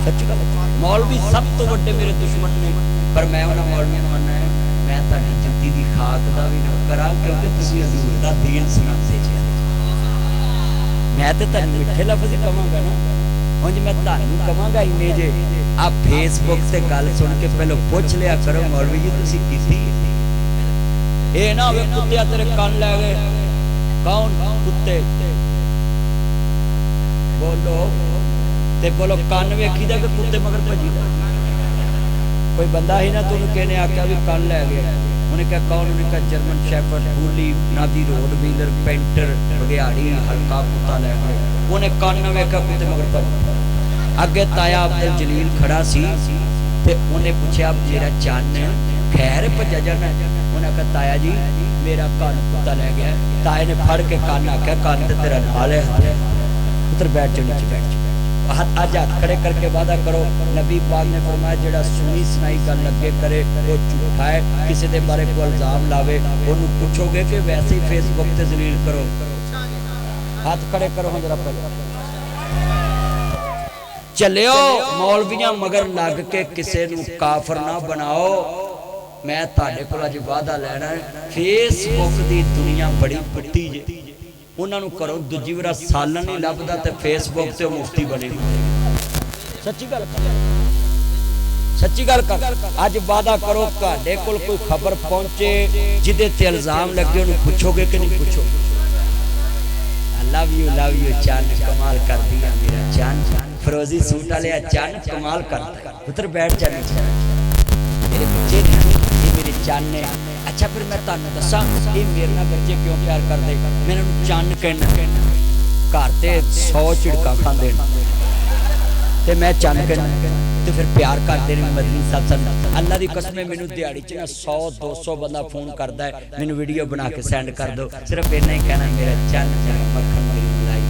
सच्ची गल मौलवी सब तो वड्डे मेरे दुश्मन ने पर मैं उन्होंने मौलवी मनना है मैं तुहाडी जुत्ती दी खाक दा भी ना करा क्योंकि तुसीं हजूर दा दीन सुनाते जी मैं तो तुहानूं मिठे लफ्ज़ कहांगा ना उंज मैं तुहानूं कहांगा इन्ने जे आ फेसबुक से गल सुन के पहले पूछ लिया करो मौलवी जी तुसीं कीती ये ना होवे कुत्ते तेरे कान लै गए कौन कुत्ते बोलो ते बोलो कान वेखीदा कि कुत्ते मगर भजीदा कोई बंदा ही ना तुम कहने आख्या भी कान लै गया उन्हें क्या कौन उन्हें क्या जर्मन शेफर्ड बूली नादी रोड व्हीलर पेंटर बघियाड़ी हल्का कुत्ता लै गए उन्हें कान वेखा कुत्ते मगर भज अगे ताया अब्दुल जलील खड़ा सी ते उन्हें पूछा मेरा चन खैर भजा जाना उन्हें कहा ताया जी मेरा कान कुत्ता लै गया ताए ने फड़ के कान आख्या कान तो तेरा नाल है उधर बैठ जाओ नीचे बैठ जाओ हाथ आज हाथ खड़े करके वादा करो नबी पाक ने फरमाया जेड़ा सुनी सुनाई गल लगे करे वो झूठा है किसी के बारे को इल्जाम लावे उन्हें पूछोगे कि वैसे ही फेसबुक से जलील करो हाथ खड़े करो हम जरा पहले चलियो मौलवियां मगर लग के किसी नूं काफर ना बनाओ मैं तुहाडे कोल अज वादा लेना है फेसबुक दी दुनिया बड़ी फुट्टी जे उन्होंने करो दूजी बार सालन नहीं लभदा ते फेसबुक से मुफ्ती बने सच्ची गल सच्ची गल कर अज वादा करो तुहाडे कोल कोई खबर पहुंचे जिदे ते इल्जाम लगे उन्हें पूछोगे कि नहीं पूछोगे लव यू चान कमाल कर दिया मेरा चान फरोजी सूट वाले चान कमाल करता उधर बैठ जा मेरे बच्चे मेरे चान ने अच्छा फिर मैं तुहानूं दसां ये मेरे नाल बच्चे क्यों प्यार करदे मैं इन्हां चन कहना घर ते 100 झिड़का खांदे ते मैं चन कहना ते फिर प्यार करदे ने मदनी साहब अल्लाह दी कसम मैनूं दिहाड़ी च 100-200 बंदा फोन करदा है मैनूं वीडियो बना के सेंड कर दो सिर्फ इन्ना ही कहना मेरा चन मक्खन मेरी मलाई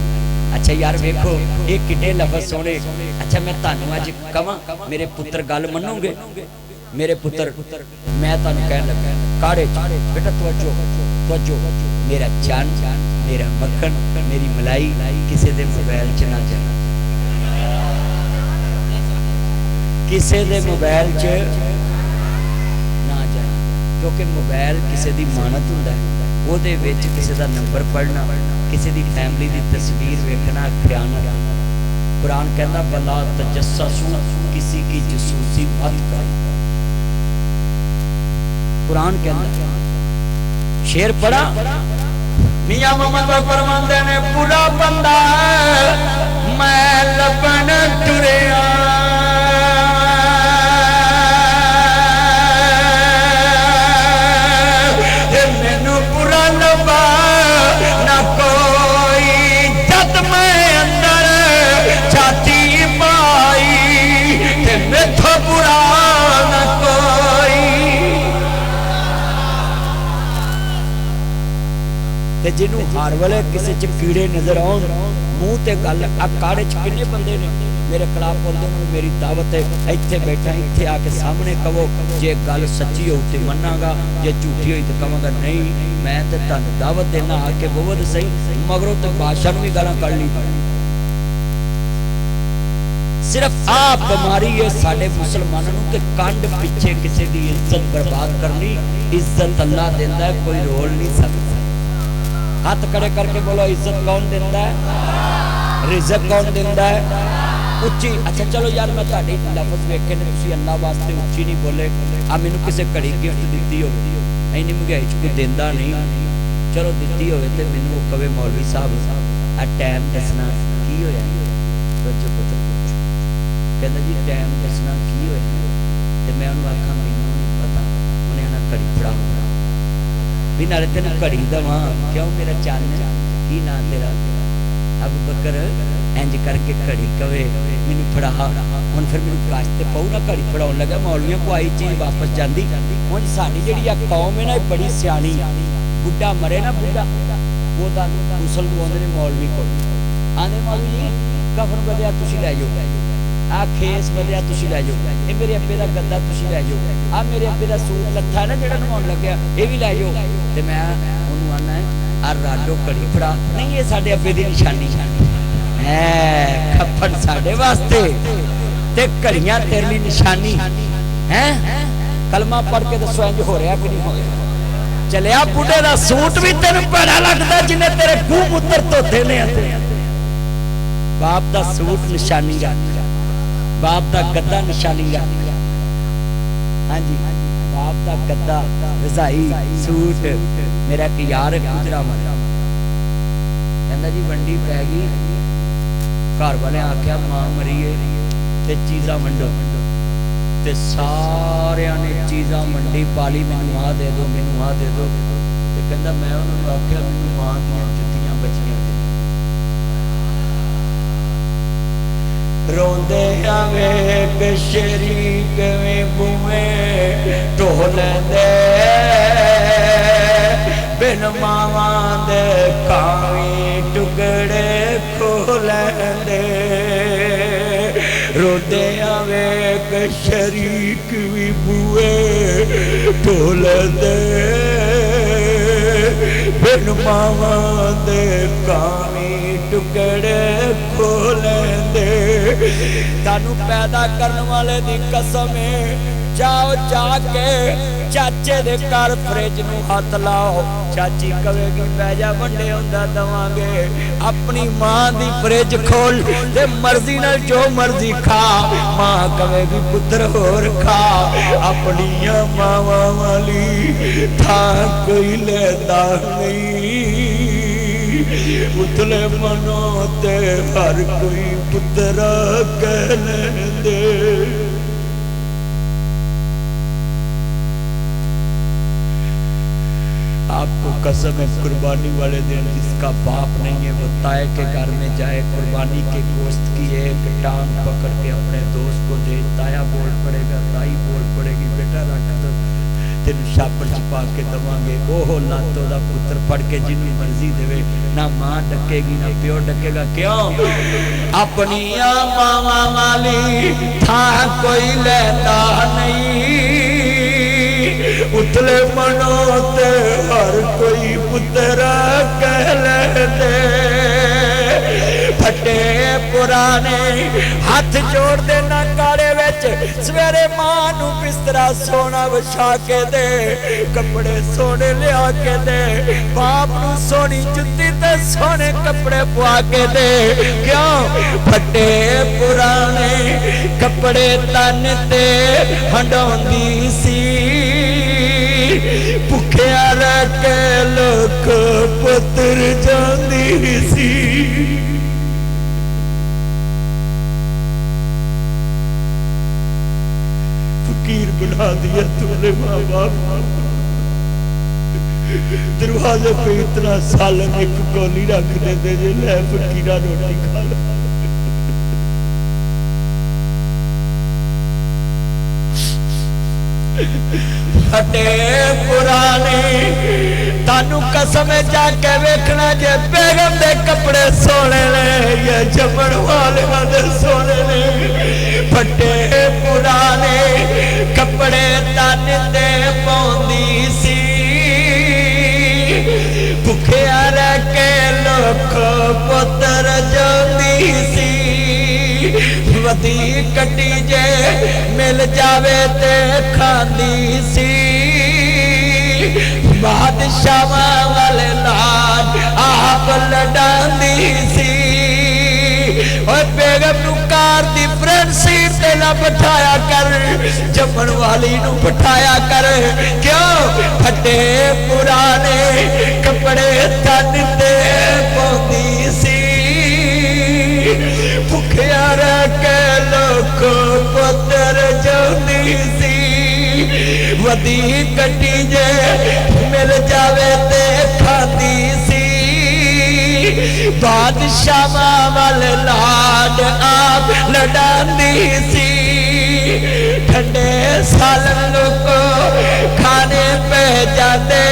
अच्छा यार वेखो ये किड्डे लफ्ज़ सोहणे अच्छा मैं तुहानूं अज कहां मेरे पुत्र गल मनोगे मेरे पुत्र मैं तुहानूं कहण लगा काड़े बेटा तवज्जो मेरा चन मेरा मक्खन मेरी मलाई किसी दे मोबाइल च ना जाना किसी दे मोबाइल च ना जाना क्योंकि मोबाइल किसी दी मानत हुंदा है ओहदे विच किसी दा नंबर पढ़ना किसी दी फैमिली दी तस्वीर वेखना खयानत कुरान कहता बला तजस्ससू किसी की जसूसी मत करो कुरान कहता शेर पढ़ा मियां मोहम्मद फरमाते ने बुरा बंदा मैं लबन टुरिया मैनू बुरा लबा ना कोई जद मैं अंदर छाती पाई ते मैथों बुरा ना कोई ते जिन्हों हर वेले किसी च कीड़े नजर आउण मूँह ते गल आ काड़े च किन्ने बंदे ने मेरे खिलाफ बोलते उन्होंने मेरी दावत है इत्थे बैठा इत्थे आके सामने कहो जे गल सच्ची हो तो मनागा जे झूठी हुई तो कहांगा नहीं मैं तो तुहानूं दावत देना आके बहुत सही मगरों तो बादशाह नूं भी गालां कढ ली सिर्फ आ बीमारी है साडे मुसलमानों नूं कि कंड पिछे किसी दी इज्जत बर्बाद करनी इज्जत अल्लाह देंदा है कोई रोल नहीं सकता हाथ खड़े करके बोलो इज्जत कौन देता है रिज़्क़ कौन देता है उच्ची अच्छा चलो यार मैं तुहाडे लफ्ज़ वेखे ने तुसीं अल्लाह वास्ते उच्ची नहीं बोले आ मैनूं किसी घड़ी गिफ्ट दित्ती हो इन्नी महंगाई च कोई देंदा नहीं चलो दित्ती होवे ते मैनूं कवे मौलवी साहब आ टाइम दसना की होया बच्चों पुत्र कहंदा जी टाइम दसना की होया ते मैं उहनूं आखां मैनूं नहीं पता उहने आना घड़ी फड़ा भी नाले तेन घड़ी दवा क्यों मेरा चन की ना तेरा अबू बकर इंज करके घड़ी कवे मैनू फड़ा हुण फिर मैनू कष्ट ते पऊ ना घड़ी फड़ाउण लगा मौलवियों को आई चीज़ वापस जाती हुण साडी जिहड़ी आ कौम है ना बड़ी सियाणी बुढ़ा मरे ना बुढ़ा ओहदा गुसल लवाउंदे ने मौलवी कोल आंदे मौलवी जी कफन बदलिया तुसीं लै जाओ आ खेस बदलिया तुसीं लै जाओ ये मेरे अब्बे दा गद्दा तुसीं लै जाओ आ मेरे अब्बे दा सूट लत्था ना जिहड़ा नवाउण लग्या ये भी लै जाओ ते मैं उहनूं आना आ राडो घड़ी फड़ा नहीं ये साडे अब्बे दी निशानी है खप्पड़ साडे वास्ते ते घड़ियां तेरे लिए निशानी है। कलमा पढ़ के दसो इंज हो रहा कि नहीं हो रहा? चलिया बुढ़े का सूट भी तेन भैड़ा लगता जिन्हें तेरे गूं मूत्र धोते ने। बाप का सूट निशानी रख, बाप का गद्दा निशानी रख। हाँ जी, बाप का गद्दा रजाई सूट। मेरा एक यार गुजरा मरा, कहता जी वंडी पै गई, घर वाले आख्या मां मरी है ते चीज़ा वंडो, ते सारिया ने चीज़ा मंडी पाली, मैनू आ दे दो, मैनू आ दे दो। ते कहता मैं उन्होंने आख्या मैनू मां दियां जुत्तियां बचियां दे। रोंदे वेख शरीक में बुए ढोलदे, बिन मावां दे कावी टुकड़े खोलदे। रोंदे वेख शरीक भी बुए ढोलदे, बिन मावां दे कावी टुकड़े खोलदे। तानू पैदा करने वाले दी कसम है, जाओ जाके चाचे दे घर फ्रिज नू हाथ लाओ, चाची कहेगी पैजा वंडे हुंदा दवांगे। अपनी मां दी फ्रिज खोल ते मर्जी नाल जो मर्जी खा, मां कहेगी पुत्र होर खा। अपनियां मावां वाली था कोई लेदा नहीं, उतले मनो ते हर कोई पुत्रा कह लेंदे। आपको कसम है कुर्बानी वाले दिन जिसका बाप नहीं है वो ताए के घर में जाए, कुर्बानी के गोश्त की एक टांग पकड़ के अपने दोस्त को दे। ताया बोल पड़ेगा, ताई बोल पड़ेगी, बेटा रख दो, तेन छापर छपा के दवांगे। ओह लातो दा पुत्र फड़ के जिन्नी मर्जी देवे, ना मां डकेगी ना प्यो डकेगा। क्यों? अपनिया मावा वाली था कोई लेता नहीं, उतले मनो ते हर कोई पुत्रा कह लेंदे। फटे पुराने हाथ जोड़ देना काले विच, सवेरे मां नू बिस्तरा सोना विछा के दे, कपड़े सोने लिया के दे, बाप नू सोनी जुत्ती ते सोने कपड़े पवा के दे। क्यों? फटे पुराने कपड़े तन ते हंडौंदी सी, भुखिया रह के लोक पुत्र जांदी सी। फकीर बना दिया तुमने माँ बाप, दरवाजे पे इतना सालन एक कौली रख देते जे ले फकीरा रोटी खा लो। फटे पुराने तानू कसम जाके वेखना जे बेगम दे कपड़े सोने ने या जमन वाले दे सोने ने। फटे पुराने कपड़े तन दे पौंदी सी, भुखिया रह के लोक पुत्र जांदी सी। वदी कटी जे मिल जावे ते खांदी सी, बादशाह वाले लाड आप लडांदी सी। और बेगम नू कार दी फ्रंट सीट ते ना बिठाया कर, जमन वाली नू बिठाया कर। क्यों? फटे पुराने कपड़े तन ते पौंदी सी, भुखिया रह के लोक पुत्र जांदी सी। वदी कटी जे मिल जावे ते खांदी सी, बादशाह वाले लाड आप लडांदी सी। ठंडे सालन लोग खाने पे जाते,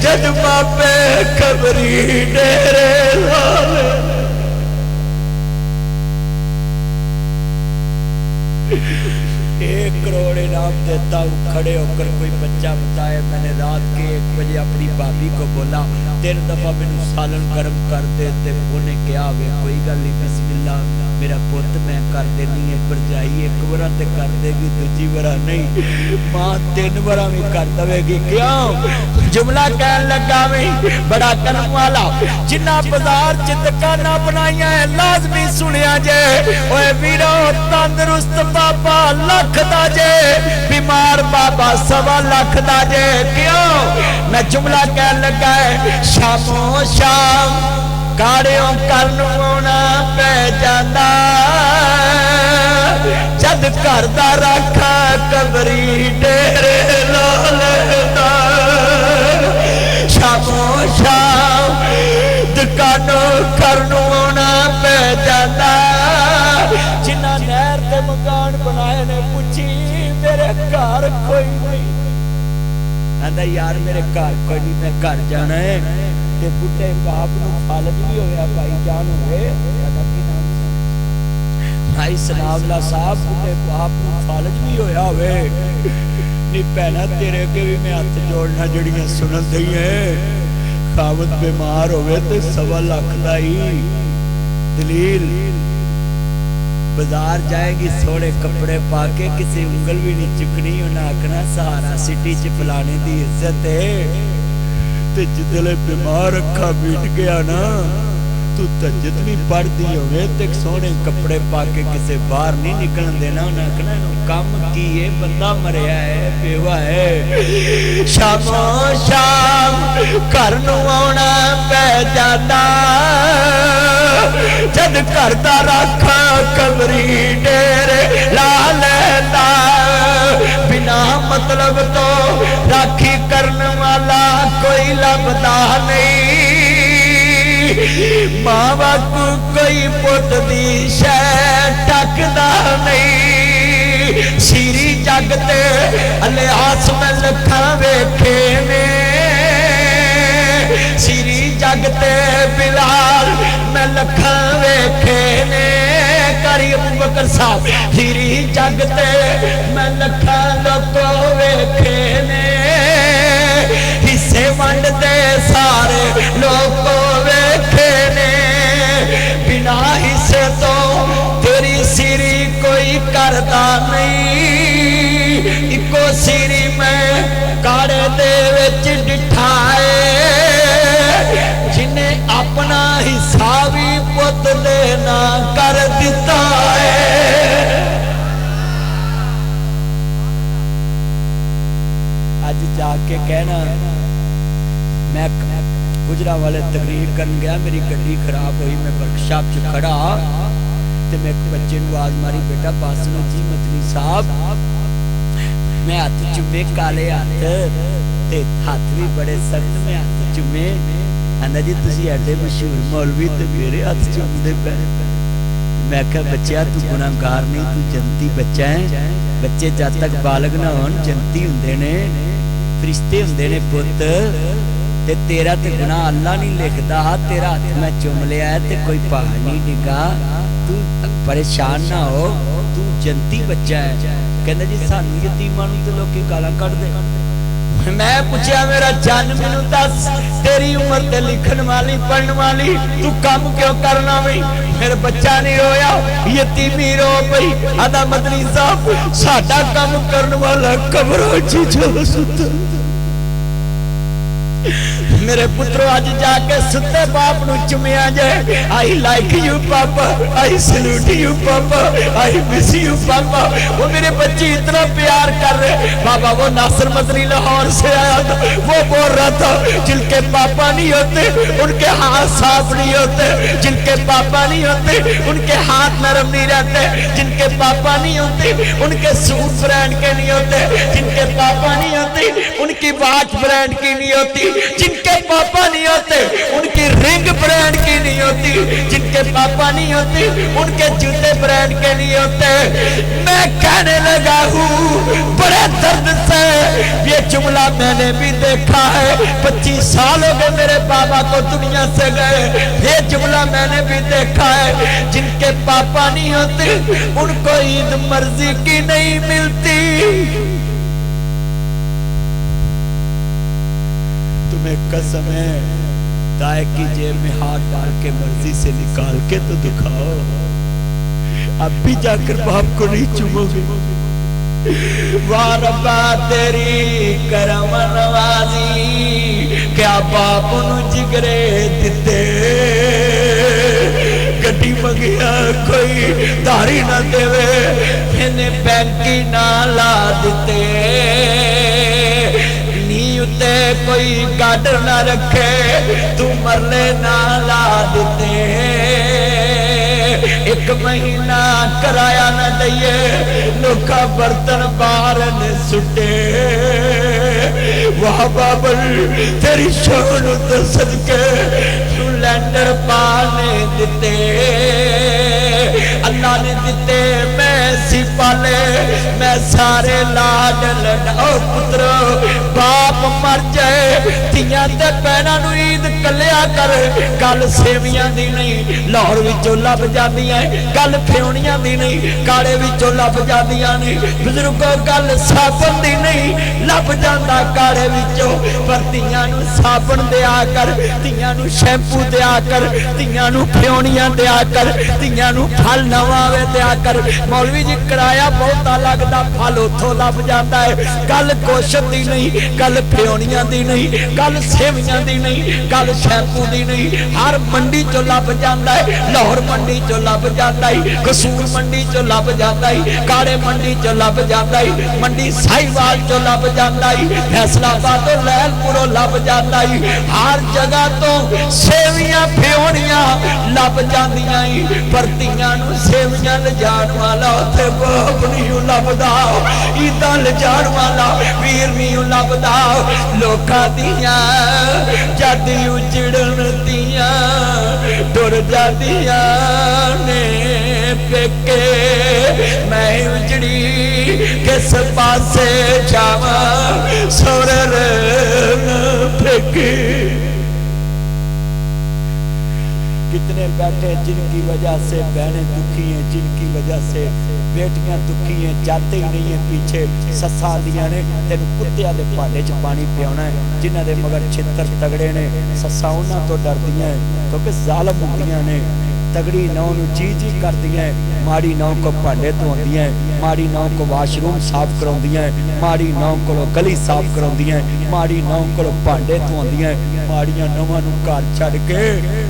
जद मापे खबरी डेरे लाले। एक करोड़ इनाम देता हूँ, खड़े होकर कोई बच्चा बताए मैंने रात के 1 बजे अपनी भाभी को बोला 3 दफा मैंने सालन गर्म कर दे, उन्हें क्या वे कोई गल नहीं, बिस्मिल्लाह मेरा पुत मैं कर देनी है, भरजाई 1 बार तो कर देगी, दूजी बार नहीं, मां 3 बार भी कर देगी। क्यों जुमला कह लगा मैं बड़ा करम वाला, जिन्ना बाजार च दुकाना बनाइया है लाजमी सुनिया जे, ओए वीरो तंदुरुस्त बाबा लख दा जे, बीमार बाबा 1.25 लाख दा जे। क्यों मैं जुमला कह लगा है शामो शाम काड़ियों करन आना पै जांदा, जद घर दा राखा कबरी डेरे ला लेंदा, शामो शाम दुकानों करन आना पै जांदा, जिन्ना नहर ते मकान बनाए ने पुछी मेरे घर कोई नहीं, आंदा यार मेरे घर कोई नहीं, मैं घर जाना है। ते बुढ़े बाप नूं फालज भी होया भाई जान होवे, भाई सनावला साहब बुढ़े बाप नूं फालज भी होया होवे, नी भैणा तेरे अगे भी मैं हाथ जोड़ना जड़ियां सुनन दी है, खावत बीमार होवे ते 1.25 लाख दा ही दलील, बाजार जाएगी सोने कपड़े पाके किसी उंगल भी नहीं चुकनी, उन्हें आखना सहारा सिटी च फलाने दी इज्जत है, जिदले बीमार अखा बीट गया ना तू तजत भी पढ़ती होवे ते सोने कपड़े पाके किसे बाहर नहीं निकलन देना, उन्हें आखना काम की है, बंदा मरिया है बेवा है। शामो शाम घर नूं आउणा पै जांदा, जद घर दा राखा कबरी डेरे ला लैंदा, बिना मतलब तो राखी करन वाला कोई लभदा नहीं, मां बाप कोई पुत दी शै टकदा नहीं, सीरी जग ते लिहाज में लखा वेखे ने, सीरी जग ते बिलाल मैं लखा वेखे ने, कारी अबू बकर साहब सीरी जग ते मैं लखा लोको वेखे ने, हिस्से वंडते सारे लोको वेखे ने, बिना हिस्से तो तेरी सीरी कोई करता नहीं, इको सीरी में काड़े दे विच डिठाए, जिन्हें अपना हिस्सा भी पुत देना कर दिता है। अज जाके कहना मैं गुजरा वाले तकरीर कर गया, मेरी गड्डी खराब हुई, मैं वर्कशॉप च खड़ा ते मैं एक बच्चे नूं आवाज मारी बेटा बस नो जी मतली साहब, मैं हाथ चुमे काले हाथ ते हाथ भी बड़े सख्त, मैं हाथ चुमे, आंदा जी तुसीं एडे मशहूर मौलवी ते मेरे हाथ चुमदे पे, मैं क्या बच्चा तू गुनाहगार नहीं, तू जनती बच्चा है, बच्चे जब तक बालग ना होन जनती हुंदे ने, फरिश्ते हुंदे ने पुत, ते तेरा ते गुनाह अल्लाह नहीं लिखदा, तेरा हाथ मैं चुम लिया है ते कोई पहाड़ नहीं डिगा, तू परेशान ना हो, तू जनती बच्चा है। कहंदा जी सानू यतीमां नूं ते लोकी गालां कढदे, मैं पूछया मेरा जान मैनू दस तेरी उम्र ते लिखन वाली पढ़न वाली तू काम क्यों करना बई, मेरा बच्चा नहीं रोया यतीमी रो पई, आदा मदनी साहब साडा काम करन वाला कब्रों च सुता, मेरे पुत्रो आज जाके सुते बाप नूं चुमिया जाए, आई लाइक यू पापा, आई सैल्यूट यू पापा, आई मिस यू पापा, वो मेरे बच्चे इतना प्यार कर रहे। बाबा वो नासिर मदनी लाहौर से आया था, वो बोल रहा था जिनके पापा नहीं होते उनके हाथ साफ नहीं होते, जिनके पापा नहीं होते उनके हाथ नरम नहीं रहते, जिनके पापा नहीं होते उनके सूट ब्रांड के नहीं होते, जिनके पापा नहीं होते उनकी वाच ब्रांड की नहीं होती, जिनके पापा नहीं होते उनकी रिंग ब्रांड की नहीं होती, जिनके पापा नहीं होते उनके जूते ब्रांड के नहीं होते। मैं कहने लगा हूँ बड़े दर्द से, ये जुमला मैंने भी देखा है। 25 साल हो गए मेरे बाबा को दुनिया से गए, ये जुमला मैंने भी देखा है। जिनके पापा नहीं होते उनको ईद मर्जी की नहीं मिलती। तुम्हें कसम है, दाएं की जेब में हाथ डाल के मर्जी से निकाल के तो दिखाओ, अब भी जाकर बाप को नहीं चूमोगे। वाह रब्बा तेरी करम नवाजी, क्या बाप नू जिगरे दिते, गड्डी मंगिया कोई दारी ना देवे, इन्हें बैंकी ना ला दिते, नी उत्ते कोई गाडर ना रखे, तू मरले ना ला दिते, 1 महीना कराया न दइए, लोका बर्तन बाहर ने सुटे। वाह बाबल तेरी शान तो सदके तू लैंडर पाने दिते, अल्लाह ने दिते मैं सी पाले, मैं सारे लाड लड़ाओ। पुत्रो बाप मर जाए तियां ते भैणां नूं ईद कलिया कर, गल सेवियां दी नहीं लाहौर विचों लभ जांदियां, गल फ्योणियां दी नहीं काले विचों लभ जांदियां ने। बुजुर्गो गल साबन दी नहीं लभ जांदा काले विचों, पर तियां नूं साबन दिया कर, तियां नूं शैंपू दिया कर, तियां नूं फ्योणियां दिया कर, तियां नूं फल नवां वे दिया कर। मौलवी जी किराया बहुता लगदा, फल उथों लभ जांदा है। गल गोशत दी नहीं, गल फ्योणियां दी नहीं, गल सेवियां दी नहीं, गल शैंपू दी नहीं, हर मंडी चों लभ जांदा है। लाहौर मंडी चों लभ जांदा है, कसूर मंडी चों लभ जांदा है, काले मंडी चों लभ जांदा है, मंडी साहिवाल चों लभ जांदा है, फैसलाबाद तो लैलपुरों लभ जांदा है। हर जगह तो सेवियां फ्योणियां लभ जांदियां है, पर तियां नूं सेवियां लिजाण वाला उत्थे बाप नहीं लभदा, ईदां लिजाण वाला वीर नहीं लभदा। लोकां दियां जद उजड़न दियां टुर जादियां ने पेके, मैं उजड़ी किस पासे जावां सोरे फेंके। कितने बैठे जिनकी वजह से बहनें दुखी हैं, जिनकी वजह से बेटियां दुखी हैं, जाते ही नहीं है पीछे। सस्सां आंदियां ने तेन कुत्तियां दे भांडे च पानी पियाना है, जिन्हां दे मगर छित्तर तगड़े ने, सस्सां उन्हां तो डरदियां क्योंकि जालम होंदियां ने। तगड़ी नौ चीज ही करदियां, माड़ी नौ को भांडे धोंदियां, माड़ी नौ को वाशरूम साफ कराउंदियां, माड़ी नौ को गली साफ कराउंदियां, माड़ी नौ को भांडे धोंदियां। माड़ियां नौवां नूं घर छड्ड के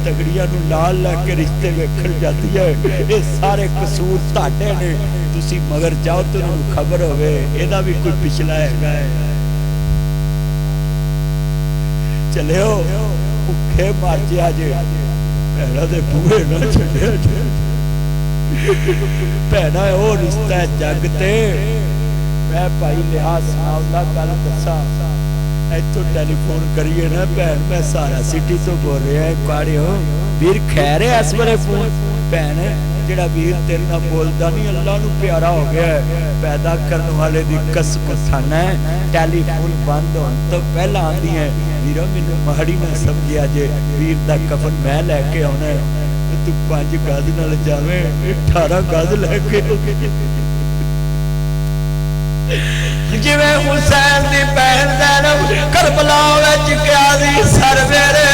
तगड़ियां नूं नाल लैके रिश्ते वेखण जांदियां। ये सारे कसूर तुहाडे ने, तुसीं मगर जाओ तो उन्हां खबर होवे इहदा भी कोई पिछला हैगा है। चलियो भुखे मर जिया जे, भैणा दे बूहे ना छड्डिया जे। भैणा ओ रिश्ता जग ते। मैं भाई लिहाज सुनाउंदा गल दसा, इत्थों टेलीफोन करिए ना भैन, मैं सारा सिटी तो बोल रहा है काड़ियो वीर खैर है इस वेले फोन। भैन जेड़ा वीर तेरे नाल बोलदा नहीं अल्लाह नूं प्यारा हो गया है, पैदा करने वाले दी कसम खाना है। टेलीफोन बंद होने तो पहला आंदी है वीरो मैनू माड़ी ना समझिया जे, वीर दा कफन मैं लैके आउणा है, तू 5 गज नाल जावे 18 गज लैके। जिवें हुसैन दी भैन ज़ैनब करबला विच क्या सी सर मेरे,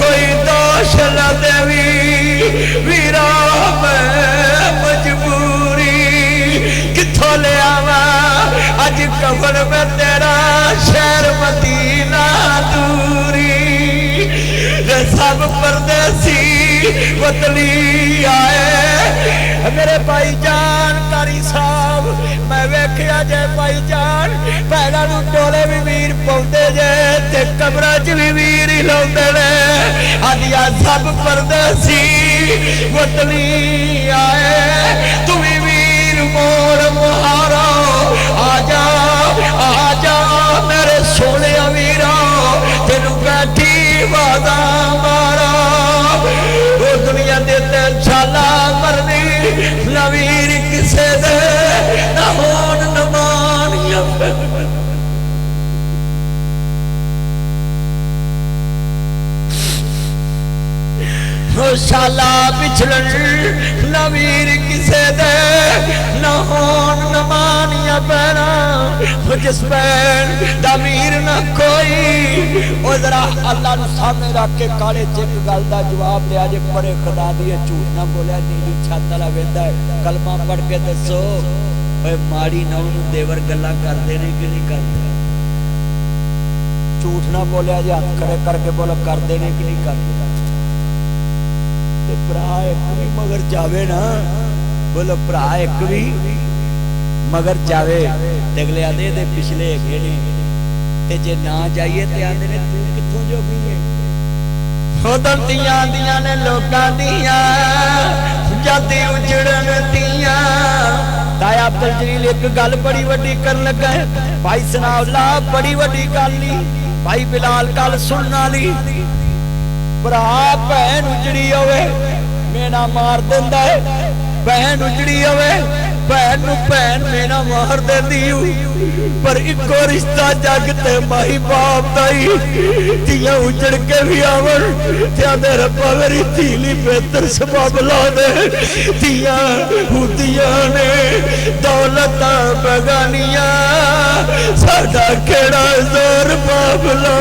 कोई दोष न देवी वीरा मैं मजबूरी किथों ले आवा अज कफन में तेरा शहर मदीना दूरी। सब परदेसी बदली आए मेरे भाई जान कारी साहब, मैं वेखिया जे भाई जान भैणां नूं टोले भी वीर पाउंदे जे ते कमरां च भी वीर ही लाउंदे ने। अदिया सब परदेसी बदली आए, तू भी वीर मोर मुहारा आजा आजा मेरे सोने वीरा, तेनू मैं बाजा मारा वो दुनिया देते छाला मरनी नवीर किसे दे ना होन न मानिया शाला पिछलन नवीर किसे दे न होन न मानिया पैना जिस पैन दमीर न कोई ओ जरा अल्लाह नु सामने रख के काले चिक गल दा जवाब लिया जे परे खुदा दी झूठ ना बोलिया नीली छत वाला वेंदा कलमा पढ़ के दसो ओए माड़ी ना उनु देवर गल्ला करदे ने कि नहीं करदे झूठ ना बोलिया जे हाथ खड़े करके बोलो करदे ने कि नहीं करदे भरा एक भी मगर जावे ना बोलो भरा एक भी मगर जावे अगले आदे दे पिछले है ते जे ना जाइए ते आंदे ने तू कित्थों जोगी है उदम दियां दियां ने लोकां दियां जाती उजड़न दियां ताया अब्दुल जलील एक गल बड़ी वड्डी कर लगा है भाई सनाउल्लाह बड़ी वड्डी गल ली भाई बिलाल गल सुनने वाली भरा भैन उजड़ी होवे मेना मार देंदा है भैन उजड़ी होवे भैन नूं भैन मेना मार देंदी पर इको रिश्ता जग ते माही बाप दा ही तियां उजड़ के भी आवन ते आंदे रब्बा मेरी धीली बेहतर सबब ला दे तियां हुदियां ने दौलतां बगानियां साडा केड़ा जोर बाबला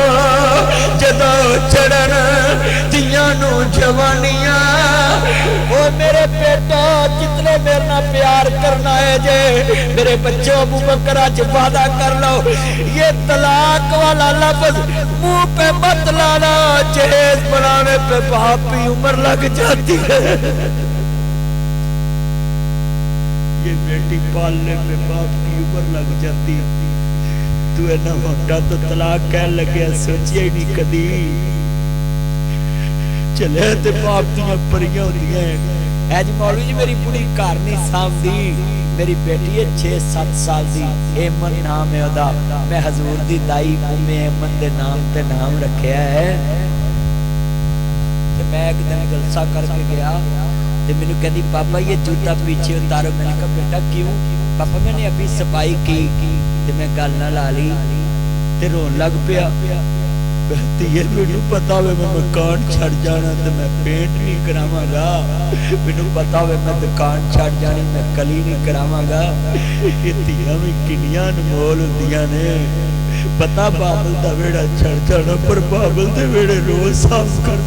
जदों चढ़न तियां नूं जवानियां ओ मेरे बेटा जितने मेरे नाल प्यार करना है जे मेरे बच्चों अबू बकर आज वादा कर लो ये तलाक वाला लफ्ज मुंह पे मत लाना जहेज बनाने पे बाप की उम्र लग जाती है ये बेटी पालने पे बाप की उम्र लग जाती है तू इन्ना मोटा तो तलाक कह लगे सोचिए ही नहीं कदी चले ते बाप दियां परियां होंदियां ऐज मौलवी जी मेरी बुढ़ी घर नहीं सामदी मेरी बेटी है 6-7 साल दी एमन नाम है ओदा मैं हजूर दी दाई उम्मे एमन दे नाम ते नाम रखया है ते मैं एक दिन जलसा करके गया ते मैनू कहती पापा ये जूता पीछे उतारो मैंने कहा बेटा क्यों पापा मैंने अभी सफाई की ते मैं गल ना ला ली ते रोन लग पिया मैनू पता हो मैं मकान छड़ जाना तो मैं पेंट नहीं करावांगा मैनू पता हो मैं दुकान छड़ जानी मैं कली नहीं करावांगा ये धीआं भी किन्नियां अनमोल हुंदियां ने पता बाबल दा वेड़ा छड़ जाना पर बाबल दे वेड़े रोज साफ कर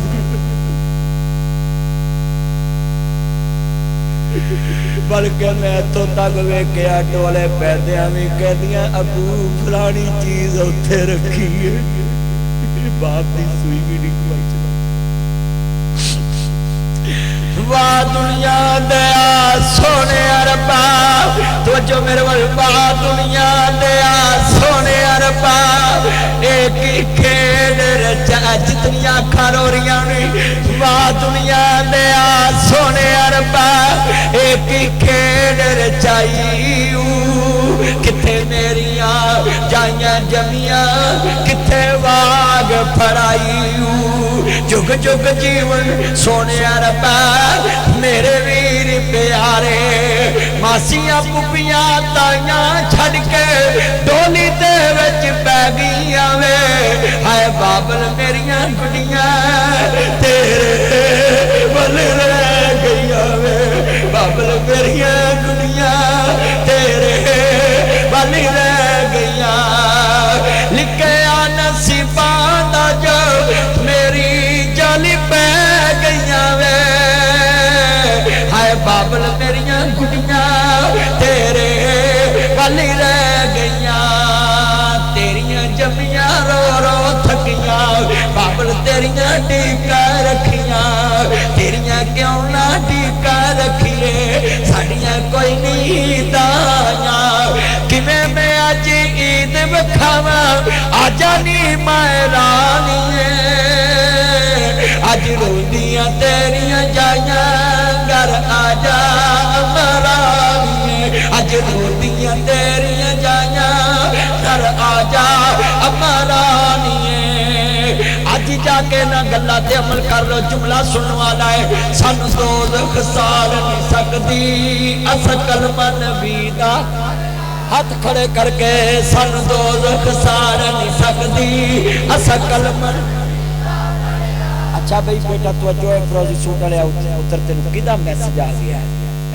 बल्कि मैं तो तक वेख्या टोले पैदियां भी कहदियां अबू फलानी चीज उत्थे रखी है बाप दी सुई भी नहीं खुआई वाह दुनिया दया सोने रब्बा तो जो मेरे वाल वाह दुनिया दया सोने रब्बा एक ही खेल रचा जितनियां खरोरियां ने वाह दुनिया दया सोने रब्बा एक ही खेल रचाई किथे मेरिया जाइयां जमियां किथे वाग फड़ाई जुग जुग जीवन सोने रब्बा मेरे वीर प्यारे मासियां पुपियां ताइयां छड़ के डोली दे विच पै गईयां वे हाय बाबल मेरियां गुड़ियां तेरे वल रह गईयां वे बाबल मेरियां गुड़ियां तेरे वल रह गईयां लिखया नसीबां दा जो मेरी जाली पै गईयां वे हाय बाबल मेरियां गुड़ियां तेरे वल रह गईयां तेरियां जमियां रो रो थकियां बाबल तेरियां टीका रखियां तेरियां क्यों ना टीका रखिए साड़ियां कोई नहीं दायां किवें मैं अज ईद विखावां आजा नी मायरानी अज रोंदियां तेरियां जाइयां घर आजा अमरानी अज रोंदियां तेरियां जाइयां घर आजा अमरानी अज जाके ना गल्लां ते अमल कर लो। जुमला सुनने वाला है, सानू दोज़ख साड़ नहीं सकदी, अस कलमा नबी दा हाथ खड़े करके, सानू दोज़ख साड़ नहीं सकदी, अस कलमा। अच्छा भाई बेटा तवज्जो है, फरोजी सूट वाले उतर तेन किदा मैसेज आ गया है,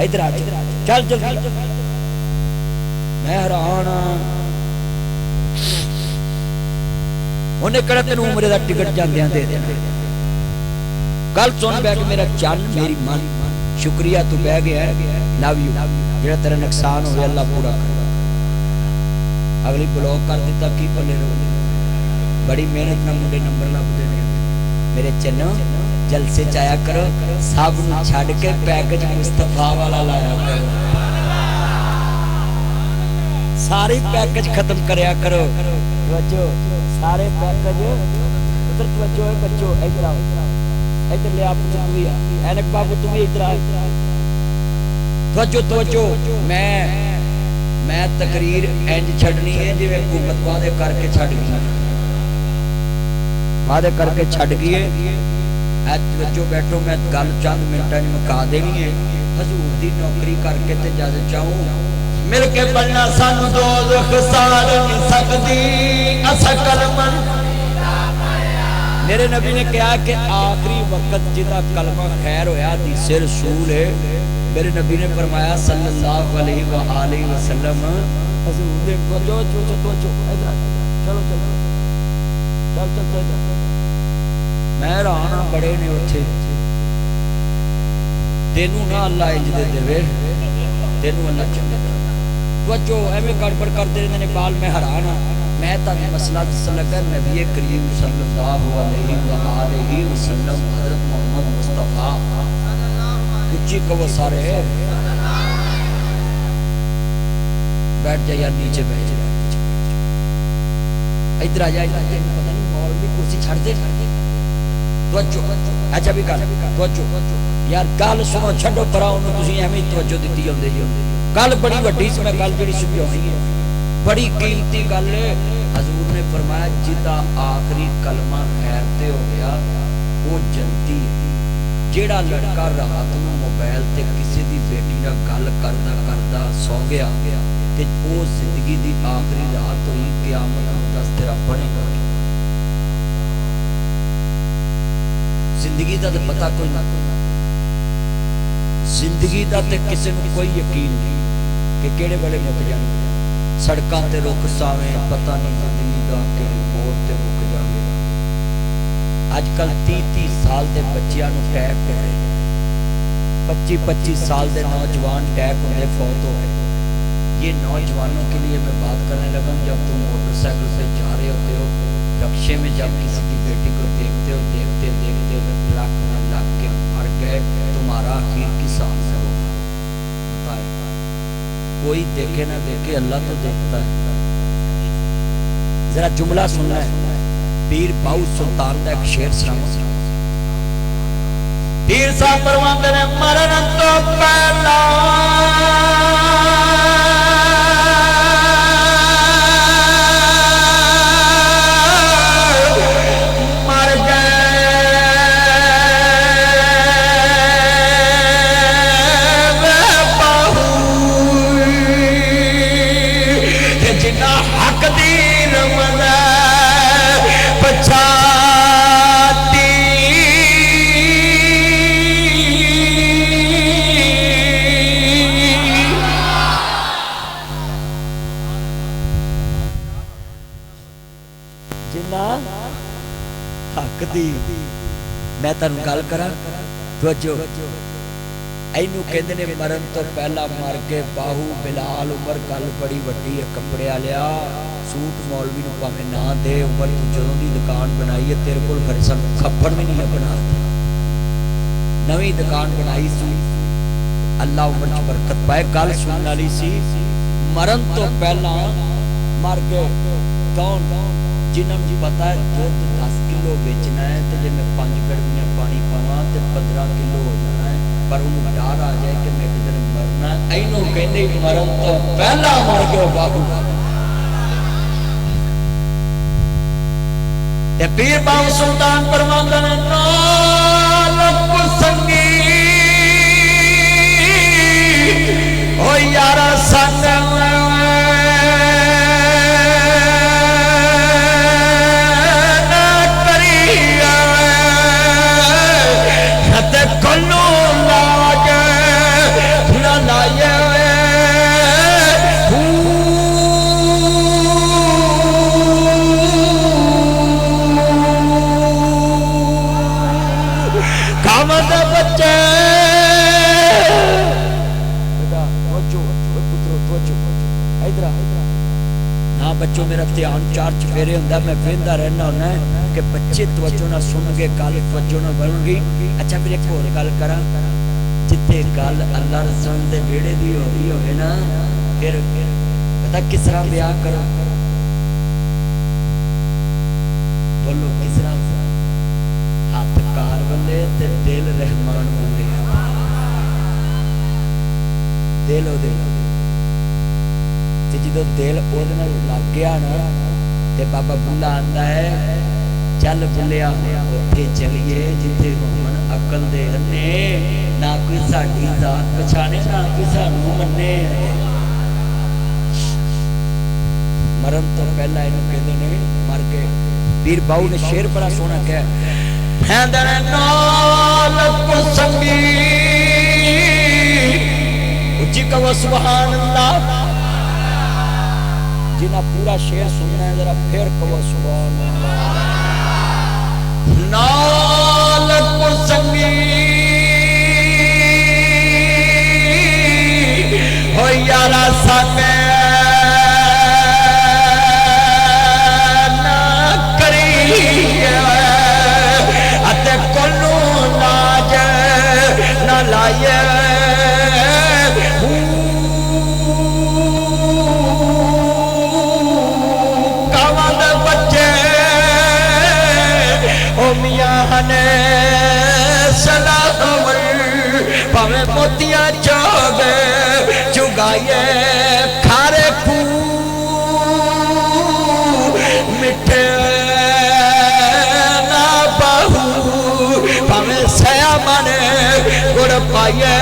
इधर आ चल जल्दी। मैं हैरान उन्हें कड़ा तेन उमरे का टिकट जांदियां दे देना। गल सुन बैठ मेरा चन मेरी मन, शुक्रिया तू बह गया, लव यू। जेड़ा तेरा नुकसान हो गया अल्लाह पूरा कर। अगली ब्लॉक कर दिता की भले बड़ी मेहनत ना मुंडे नंबर लभदे ने। मेरे चन्नो जलसे चाया करो, सब छड़ के पैकेज मुस्तफा वाला लाया करो, सारे पैकेज खत्म करया करो। तवज्जो सारे पैकेज उधर, तवज्जो है बच्चों, इधर आओ, इधर ले आप तू भी आ, ऐनक बाबू तू भी इधर आ। तवज्जो तवज्जो, मैं तकरीर इंज छड़नी है जिवें हुकूमत वादे करके छड़ गई, वादे करके छड़ गई है। तवज्जो बैठो, मैं गल चंद मिनटां में मुका देनी है। हजूर दी नौकरी करके ते जद चाहूं मिल के पढ़ना, सानू दोज़ख साड़ नहीं सकदी, अस कलमा। मेरे नबी ने कहा कि आखिरी वक्त जिदा कलमा खैर होया हदीसे रसूल है। मेरे नबी ने फरमाया सल्लल्लाहु अलैहि वसल्लम, हजूर दे तवज्जो तवज्जो इधर चलो चलो चल चल चल। मैं हैरान बड़े ने उथे, तेनू ना अल्लाह इंज दे देवे, तेनू अल्लाह चंगा। तवज्जो एवें गड़बड़ करते रहंदे ने बाल। मैं हैरान मैं तां मसला दसन लगा, नबी करीम सल्लल्लाहु अलैहि वसल्लम हज़रत मोहम्मद मुस्तफा, उच्ची कहो सारे, बैठ जा यार, नीचे बैठ जा, इधर आ जा, पता नहीं मौलवी कुर्सी छड़ दे। तवज्जो अच्छा भी कर तवज्जो यार, गल सुनो छड्डो परा उन्होंने, तुसीं एवें ही तवज्जो दित्ती जांदे जी। गल बड़ी वड्डी सी, मैं गल जिहड़ी समझाउणी है बड़ी कीमती गल है। हजूर ने फरमाया जिदा आखिरी कलमा खैर ते हो गया वो जन्नती है। जेड़ा लड़का रात नूं मोबाइल ते किसी दी बेटी नाल गल करदा करदा सौ गया ते वो जिंदगी दी आखिरी रात होई, क़यामत नूं दस तेरा बनेगा। जिंदगी दा ते पता कोई ना, जिंदगी दा ते किसी नूं कोई यकीन नहीं कि केड़े वेले मुक जाए। सड़कां ते रुख सावें, पता नहीं जिंदगी दा किहड़े मोड़ ते मुक जावे। अजकल 30-30 साल के बच्चों को अटैक हो रहे हैं, 25-25 साल के नौजवान अटैक होंगे फौत हो गए। ये नौजवानों के लिए मैं बात करने लगा हूँ। जब तुम मोटरसाइकिल से जा रहे होते हो, रक्शे में जब किसी की बेटी को देखते हो, देखते देखते ट्रक में लग के मर गए, तुम्हारा आखिर किस हाल में होगा बताए? कोई देखे ना देखे, अल्लाह तो देखता है। जरा जुमला सुनना है, पीर बाऊ सुल्तान का एक शेर सुनाओ। पीर साहब फरमाते ने मरण तो पहला मर गए बाहू, जिन्ना हक दी रमज़ पछाती। जिन्ना हक दी, मैं तुहानू गल करा तवज्जो, इनू कहंदे ने मरण तो पहला मर के बाहू बिलाल उमर। गल बड़ी वड्डी है, कपड़े वालिया सूट मौलवी नूं भावें ना दे, उमर तू जदों दी दुकान बनाई है तेरे कोल खरे सन खप्पड़ भी नहीं है बना, नवी दुकान बनाई सी, अल्लाह उमर च बरकत पाए। गल सुनने वाली सी, मरण तो पहला मर गए कौन? जिन्होंने पता है दुध 10 किलो बेचना है तो जे मैं 5 गड़वियां पानी पावा तो 15 किलो हो जाना है, पर उन्हें डर आ जाए कि मैं किधर मरना। इनू कहते मरण तो पहला मर गए बाबू। पीर बाबू सुल्तान परमांदा ने नालक संगी ओ यारा संग ना करिया ते कोलो लाज ना लाए बच्चे हाँ बच्चों मेरा ध्यान चार चफेरे होंगे मैं वेंदा रहना होना कि बच्चे तवज्जो ना सुन के गल तवज्जो ना बनूंगी। अच्छा फिर एक होर गल करा जिथे गल अल्लाह रसूल दे बेड़े दी हो रही होवे ना फिर पता किस तरह ब्याह करो बोलो किस तरह हाथ कार बल्ले ते दिल रहमान बल्ले दिल ओ दिल ते जो दिल ओदे नाल लग गया ना ते बाबा बुल्ला आंदा है चल बुल्लिया उत्थे चलिए जिथे होवन अकल दे अन्ने ना कोई साडी जात पछाणे ना कोई सानू मन्ने। मरण तो पहला इन्हू कहंदे ने मर गए। पीर बाऊ ने शेर बड़ा सोहना कहा नालक संगी उच्ची कहो सुभान अल्लाह। जिन्हें पूरा शेर सुनना है जरा फिर कहो सुभान अल्लाह। नालक संगी हो यारा संग ना करिए अते कोलू लाज ना लाए ने सलाम भावे मोतिया चोग चुगाए खारे फू मिठे ना बहू भावे सया मने गुड़ पाए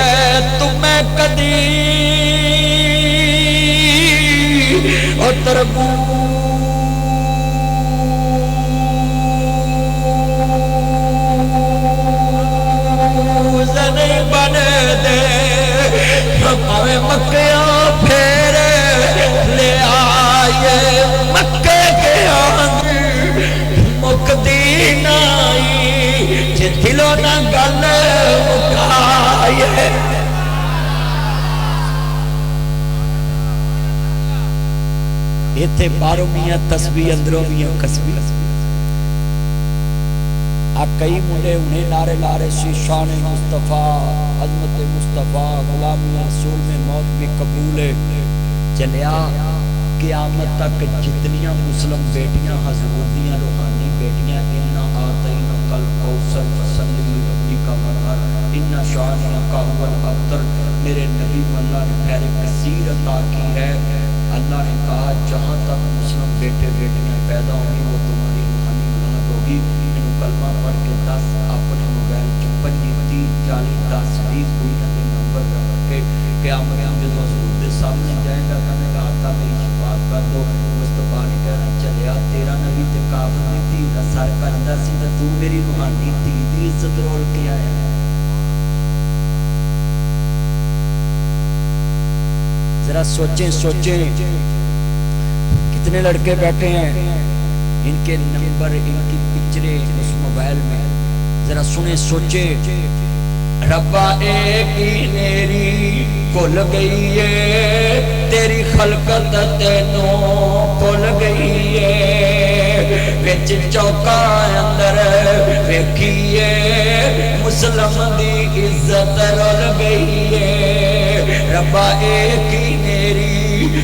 तुम्हें कदी ओ तरबू बन दे भावे मक्किया फेर ले आए मक्के के मुकदी नाई जे दिलो ना गल मुकाए। इथे बारों मियां तस्बीह अंदरों मियां कसबी आ कई मुंडे उन्हें नारे ला रहे सी शान मुस्तफा अजमत मुस्तफा गुलामी रसूल में मौत भी कबूल है। चलिया क़यामत तक जितनियां मुस्लिम बेटियां हजूर दियां रूहानी बेटियां इन्ना आतईना कल कौसर फसल्ली लिरब्बी का मनहर इन्ना शानिया का हुवल अब्तर मेरे नबी अल्लाह ने खैर कसीर अता की है। अल्लाह ने कहा जहाँ तक मुस्लिम बेटे बेटियां पैदा होंगी वो तुम्हारी रूहानी औलाद होगी। कलमा पढ़ के 10 अपने मोबाइल 25 30 40 10 20 दुनिया के नंबर रख के क़यामत में जब हजूर के सामने जाएगा कहेगा आता मेरी शफाअत कर दो। मुस्तफा ने कहना चलिया तेरा नबी ते काफिर दी थी का सर करदा सी ते तू मेरी रूहानी थी दी इज्जत रोल के आया। जरा सोचें कितने लड़के बैठे हैं इनके नंबर इनकी पिक्चरें उस मोबाइल में जरा सुने सोचे। रब्बा एक ही मेरी भुल गई है तेरी खलकत तेनों भुल गई है विच चौका अंदर वेखिए मुसलम दी इज्जत रुल गई है। रब्बा एक ही मेरी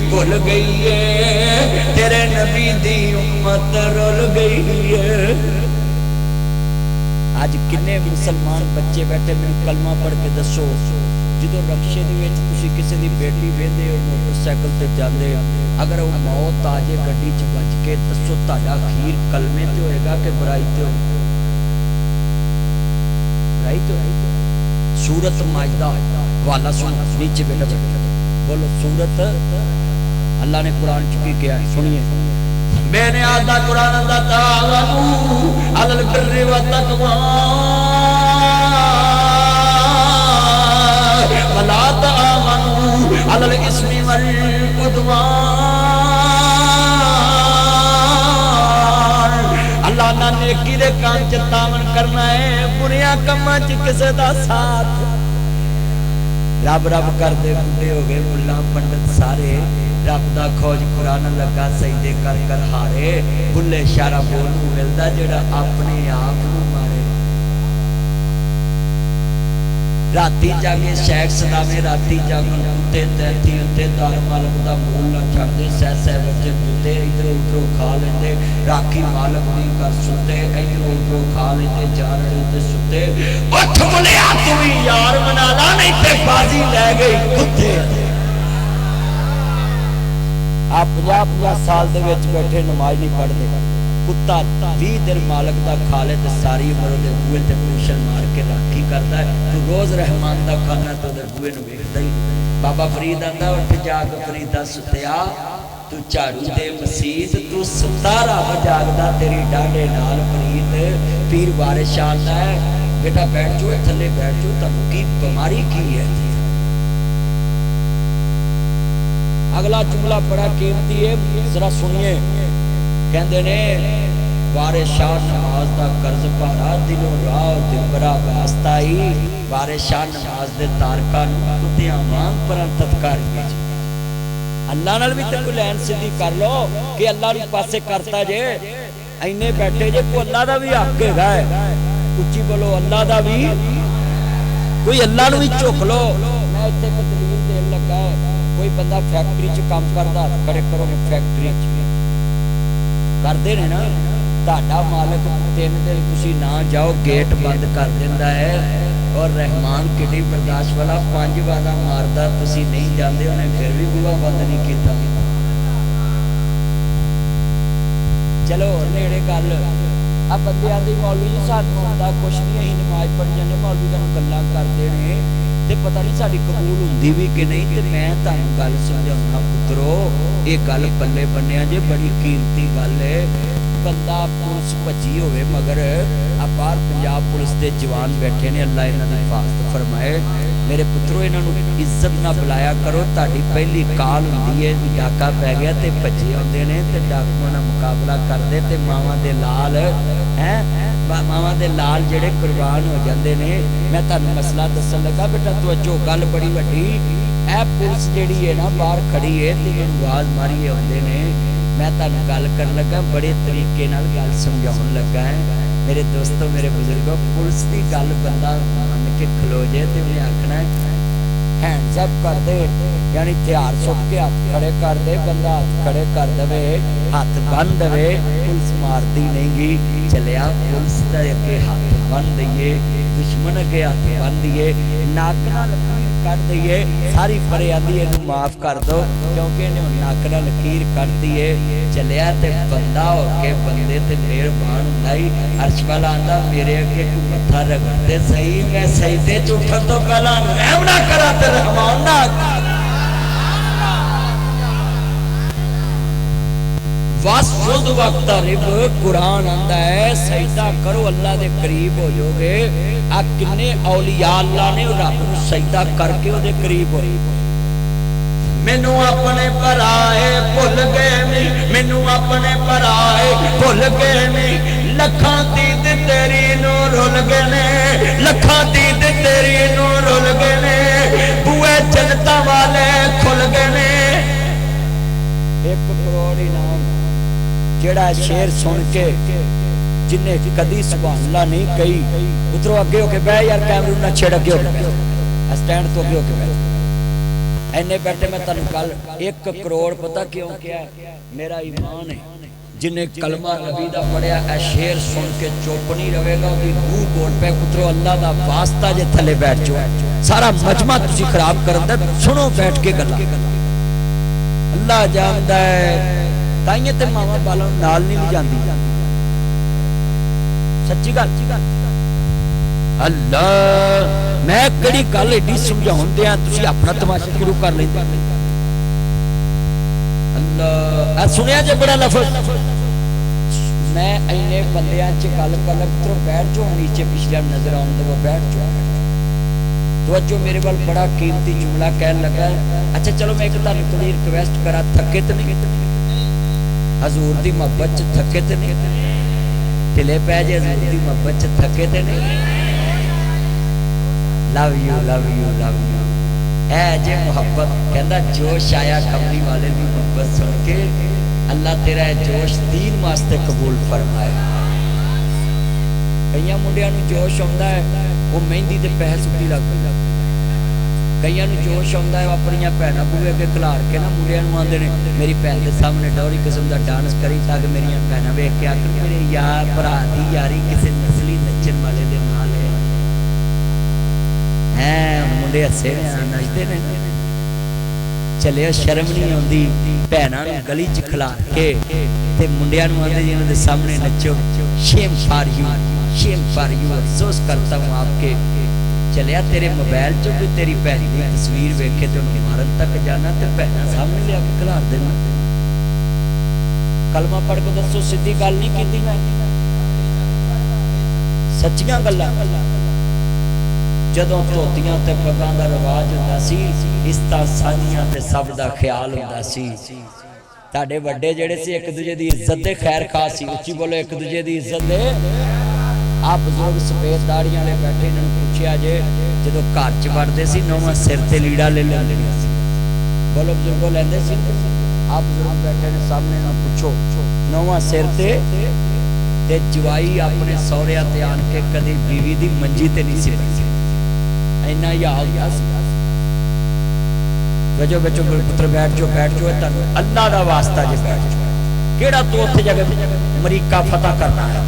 भुल गई है तेरे नबी दी उम्मत रुल गई है। आज किन्ने मुसलमान बच्चे बैठे मैंने कलमा पढ़ के दसो जो रक्शे के किसी की बेटी वेंदे हो मोटरसाइकिल से जाते, अगर वो मौत आ जाए गड्डी च बच के, दसो तुहाडा खीर कलमे ते होएगा कि बुराई ते होएगा? बुराई तो सूरत माजदा वाला सुन नीचे बेटा बोलो सूरत अल्लाह ने कुरान च की किया सुनिए। मैंने आदा कुरान दा तावनु अलल बिर्रि व तक़वा वला तावनु अलल इस्मि वल उद्वान। अल्लाह ने नेकी दे काम च तावन करना है, बुरियां कमां च किसे दा साथ। रब रब करदे बुढ़े हो गए मुल्ला पंडित सारे, रब दा खोज कुरान लगा सजदे कर कर हारे। बुले इशारा बोल नूं मिलदा जेड़ा अपने आप नूं मारे। राती जागे शेख सदावे राती जागन कुत्ते तैथी उत्ते दार मालक दा मूल न छड्डदे। सह सह बच्चे जुते इधरों उधरों खा लेंदे, राखी मालक दी कर सुते इधरों उधरों खा लेंदे, जारड़े उत्ते सुते। उठ बुलिया तू भी यार मना ला नहीं ते बाजी लै गई कुत्ते। आप 50-50 साल दे विच बैठे नमाज नहीं पढ़ते, कुत्ता 20 दिन मालक दा खा ले ते सारी उम्र उहदे बूहे ते पूछन मार के राखी करता है। तू रोज रहमान दा खाना तो उहदे बूहे नूं वेखदा ही। बाबा फरीद आंदा उठ जाग फरीदा सुत्या, तू झाड़ू दे मसीत, तू सुता रह जागदा तेरी डांडे नाल फरीद। पीर वारिश आंदा है बेटा बैठ जाओ थल्ले बैठ जाओ, तब की बीमारी की है। अगला जुमला बड़ा कीमती है, जरा सुनिए। कहते ने वारे शाह नमाज दा कर्ज भारा, दिलों राह दिलबरा वास्ता ही। वारे शाह नमाज दे तारका नूं कुत्तियां वांग पर तत्कार कीजिए। अल्लाह नाल भी ते कोई लैन सीधी कर लो कि अल्लाह नूं पासे करता जे। इन्ने बैठे जे कोई अल्लाह दा भी हक हैगा है, उच्ची बोलो अल्लाह दा भी। कोई अल्लाह नूं भी झुक लो। मैं इत्थे इक दलील देन लगा है, कोई बंदा फैक्ट्री च काम करता, खड़े करो फैक्ट्री च करते ने ना, ताड़ा मालिक 3 दिन तुसी ना जाओ गेट बंद कर देंदा है। और रहमान किड्डी बर्दाश्त वाला 5 वादा मारदा, तुसी नहीं जाते उन्हें फिर भी बुआ बंद नहीं किया। चलो नेड़े गल आ बंदे आंदे मौलवी जी सानू आंदा कुछ नहीं, असीं नमाज पढ़ जाने, मौलवी सानू गल्लां करदे ने ते पता नहीं साडी कबूल हुंदी भी कि नहीं। ते मैं तुहानू गल समझाउणा पुत्रो, ये गल पल्ले बन्निया जे बड़ी कीमती गल है। बंदा पुलिस भजी होवे मगर आ बाहर पंजाब पुलिस दे जवान बैठे ने, अल्लाह इन्हां दी हिफाजत फरमाए। मेरे पुत्रो इन्हां नू इज्जत ना बुलाया करो। तुहाडी पहली काल हुंदी है डाका पै गया ते भजे आउंदे ने ते डाकुआं नाल मुकाबला करदे ते मावां दे लाल हैं मावां दे लाल जेड़े कुर्बान हो जाते हैं। मैं तुहानू मसला दसन लगा बेटा, तवज्जो गल बड़ी वड्डी। ए पुलिस जेड़ी है ना बाहर खड़ी है ते आवाज़ मारी आउंदे ने। मैं तुहानू गल कर लगा, बड़े तरीके नाल गल समझाउण लगा है। मेरे दोस्तों मेरे बुजुर्गों, पुलिस की गल बंदा मन के खलो जाए तो उन्हें आखना हैंड्स अप कर दे, यानी हथियार सुट के हाथ खड़े कर दे। बंदा हाथ खड़े कर दे, हाथ बन दे, पुलिस मारती नहीं गी। चलिया पुलिस के अगे हाथ बन दईए, दुश्मन अगे हाथ बन दिए, नक नाल लकीर कट दईए। सारी परे आंदी इहनूं माफ कर दो क्योंकि इहने नक नाल लकीर कटती है। चलिया ते बंदा हो के बंदे ते मेहरबान हुंदा ही। अर्श वाला आंदा मेरे अगे तू मत्था रगड़ते सही, मैं सजदे च उठण तो पहला रहम ना करा ते रहमान ना। वसुद वक्त रिब कुरान आंदा है, सजदा करो अल्लाह दे करीब हो जाओगे। आ किन्ने औलिया अल्लाह ने रब नूं सजदा करके ओदे करीब होए। मैनू अपने पराए भुल गए नहीं, मैनू अपने पराए भुल गए नहीं। लखां दीद तेरी नूं रुल गए ने, लखां दीद तेरी नूं रुल गए ने। बूए जन्नतां वाले खुल गए ने। 1 करोड़ इनाम जेड़ा शेर सुन के जिन्हें कदी सुभान अल्लाह नहीं कही, उधरों अगे होके बह यार, कैमरू ना छेड़, अगे होके स्टैंड तो अगे होके बह। इन्ने बैठे मैं तुहानू कल 1 करोड़ पता क्यों क्या? मेरा ईमान है, जिन्हें कलमा नबी का पढ़िया ए शेर सुन के चुप नहीं रहेगा उसकी रूह बोल पे पुत्रो अल्लाह का वास्ता जे थले बैठ जाओ सारा मजमा तुसी खराब कर दे सुनो बैठ के गल्लां अल्लाह जानदा है ताइये ते मावा बालों नाल नहीं जांदी सच्ची गल अल्लाह मैं कड़ी गल एडी समझाउंदे आ तुसी अपना तमाशा शुरू कर लेंदे अल्लाह सुनिया जे बड़ा लफ्ज मैं इन्ने बंदियां च गल कर पुत्रो बैठ जाओ नीचे पिछले नजर आउंदे वो बैठ जाओ तो जो मेरे वाल बड़ा कीमती जुमला कहन लगा अच्छा चलो मैं एक तुहानू थोड़ी रिक्वेस्ट करा थके तो नहीं हजूर दी मोहब्बत च थके तो नहीं ढिले पै जे हजूर दी मोहब्बत च थके तो नहीं love you love you love you है जे मोहब्बत कहता जोश आया कमली वाले की मोहब्बत सुन के अल्लाह तेरा जोश दीन वास्ते कबूल फरमाए कई मुंडिया जोश आता है वो मेहंदी के पैर सुटी लग पई कई जोश आता है अपन भैन बूहे अगे खिलार के ना मुंडिया आते हैं मेरी भैन के सामने डोरी किस्म का डांस करी ताकि मेरिया भैन वेख के आखन मेरे यार भरा की यारी किसी नस्ली नचन वाले दे नाल है मुंडे हसे नचते ने चले शर्म नहीं आती भैनों गली च खिलार के ते मुंडिया आते जिन्होंने सामने नचो शेम फॉर यू अफसोस करता हूँ आपके चलिया तेरे मोबाइल चो भी तेरी भैन की तस्वीर वेखे तो मारन तक जाना तो भैन सामने लिया के खिलार देना कलमा पढ़ के दसो सीधी गल नहीं की मैं सच्चियां गल्लां जदों धोतियां ते पगां दा रिवाज हुंदा सी इस्तां सानियां ते सब दा ख्याल हुंदा सी ताडे वड्डे जेड़े सी एक दूजे दी इज्जत दे खैर खा सी उच्ची बोलो एक दूजे दी इज्जत दे आप बुजुर्ग सफेद दाड़ियां वाले बैठे इन्हां नूं पुछया जे जदों घर च वड़दे सी नौवां सिर ते लीड़ा ले लैंदे सी बोलो बुजुर्गो लैंदे सी आप बुजुर्ग बैठे ने सामने ना पूछो नौवां सिर ते जवाई अपने सौहरिया ते आन के कदी बीवी दी मंजी ते नहीं सी बैठी इन्ना याद बजो बचो पुत्र बैठ जाओ अल्लाह का वास्ता जे बैठ जाओ केड़ा तू उत्थे जगह अमरीका फतह करना है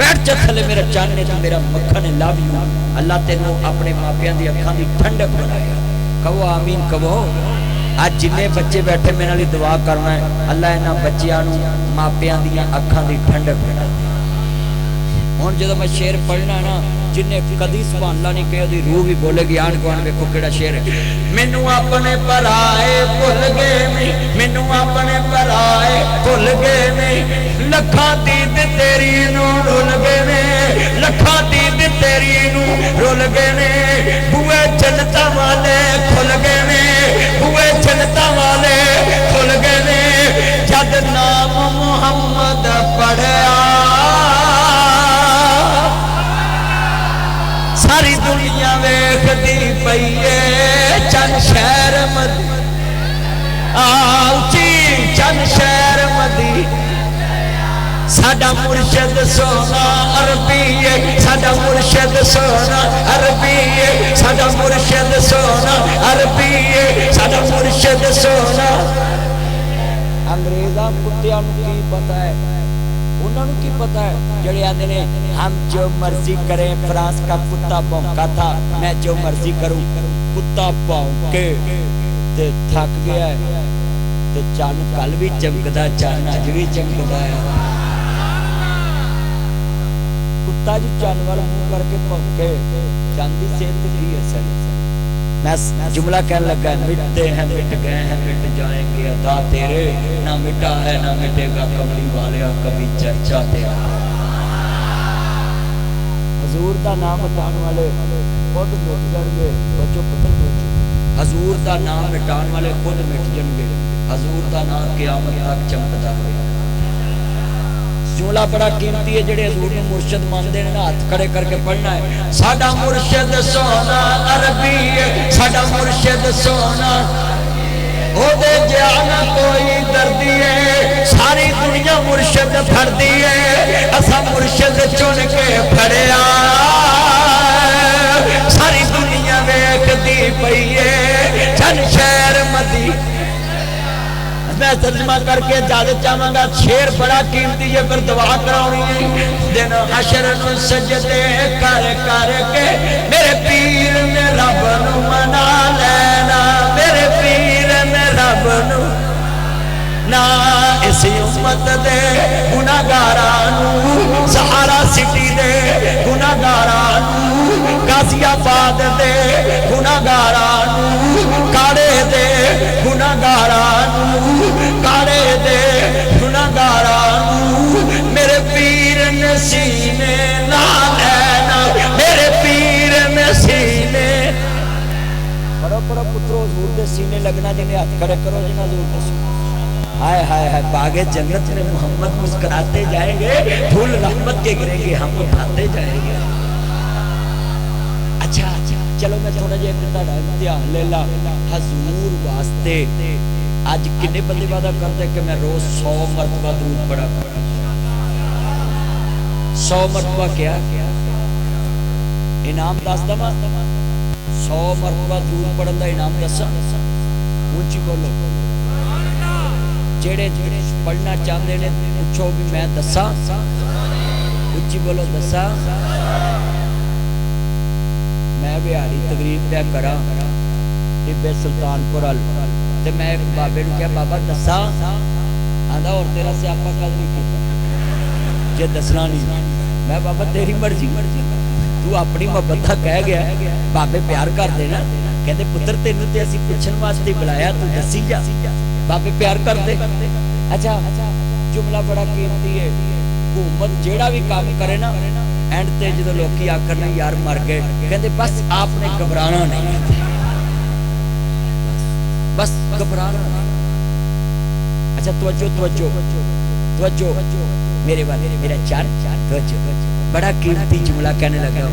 बैठ जा थले मेरा जान ने मेरा मक्खन लव यू अल्लाह तेनों अपने मापियां दी अखां दी ठंडक बनाया कहो आमीन कहो आज जिन्ने बच्चे बैठे मेरे नाल दुआ करना है अल्लाह इन्हां बच्चियां नूं मापियां दी अखां दी ठंडक बना हुण जदों मैं शेर पढ़ना ना जिन्हें कदी सुभान अल्लाह नहीं कहे दी रूह भी बोलेगी आन गुआन वेखो केड़ा शेर है मैनू अपने पराए भुल गए ने मैनू अपने पराए भुल गए ने लखां दीद तेरी नू रुल गए ने लखां दीद तेरी नू रुल गए ने बुए जन्नतां वाले खुल गए ने बुए जन्नतां वाले खुल गए ने जद नाम मुहम्मद पढ़िया सारी दुनिया वेखदी पई है चंद शहर मदी आउची चंद शहर मदी साडा मुर्शद सोना अरबी है साडा मुर्शद सोना अरबी है साडा मुर्शद सोना अरबी है साडा मुर्शद सोना अंग्रेज़ां कुत्तियां नूं की पता है उन्होंने की पता है जड़े आते ने हम जो मर्जी करें फ्रांस का कुत्ता भौंका था मैं जो मर्जी करूं कुत्ता भौंके ते थक गया है ते चन कल भी चमकदा चन अज भी चमकदा है कुत्ता जी चन वाल मुंह करके भौंके चन दी सेहत की असर मैं जुमला कहने लगा मिटते हैं मिट गए हैं मिट जाएंगे अता तेरे ना मिटा है ना मिटेगा कमली वाले कभी चर्चा तेरा हजूर का नाम मिटाने वाले खुद मिट जाएंगे बच्चों पुत्र बच्चों हजूर का नाम मिटाने वाले खुद मिट जाएंगे हजूर का नाम क़यामत तक चमकता है जुमला बड़ा कीमती है जेड़े हजूर नूं मुर्शद मानदे ने हाथ खड़े करके पढ़ना है साडा मुर्शद सोना अरबी है साडा मुर्शद सोना ओदे जाना कोई दर्दी है सारी दुनिया मुर्शद फड़दी है असा मुर्शद चुन के फड़िया सारी दुनिया वेखदी पई है चन शहर मदी मैं तर्जमा करके इजाजत चाहांगा। शेर बड़ा कीमती है, फिर दुआ करानी है। दिन हशर नूं सजदे कर कर के मेरे पीर ने रब नूं मना लेना, मेरे पीर ने रब नूं ना। इस उम्मत दे गुनाहगारां नूं, सहारा सिटी दे गुनाहगारां नूं, गाजियाबाद दे गुनाहगारां नूं, काड़े दे गुनाहगारां नूं, काड़े दे गुनाहगारां नूं मेरे पीर ने सीने ना लेना, मेरे पीर ने सीने। पढ़ो पढ़ो पुत्रो, हजूर दे सीने लगना। जिन्हें हाथ खड़े करो जिन्हें हजूर दे सीने। हाय हाय हाय, बागे जन्नत में मोहम्मद मुस्कुराते जाएंगे, फूल रहमत के गिरेंगे, हम उठाते जाएंगे। अच्छा अच्छा, चलो मैं थोड़ा जिहा ध्यान ले ला। हजूर वास्ते अज किन्ने बंदे वादा करते कि मैं रोज 100 मरतबा दरूद पढ़ा। 100 मरतबा क्या इनाम दस दवा। 100 मरतबा दरूद पढ़न का इनाम दसा। ऊंची बोलो। जेड़े पढ़ना चाहते ने पूछो भी मैं दसा। उच्ची बोलो दसा। मैं बिहारी तकरीर पे करा टिब्बे सुल्तानपुर अल ते मैं एक बाबे नूं कहा बाबा दसा। आंदा और तेरा स्यापा कद नहीं कीता जे दसना नहीं। मैं बाबा तेरी मर्जी, तू अपनी मोहब्बत दा कह गया। बाबे प्यार करदे ना, कहते पुत्र तेनू ते असीं पुछण वास्ते बुलाया, तू दसी जा। बाबे प्यार कर दे। अच्छा, जुमला बड़ा कीमती है। हुकूमत जेड़ा भी काम करे ना, एंड ते जो लोग आखर यार मर गए, कहते बस आपने घबराना नहीं, बस घबराना नहीं। अच्छा तवज्जो तवज्जो तवज्जो मेरे वाले, मेरा चार तवज्जो। बड़ा कीमती जुमला कहने लगा,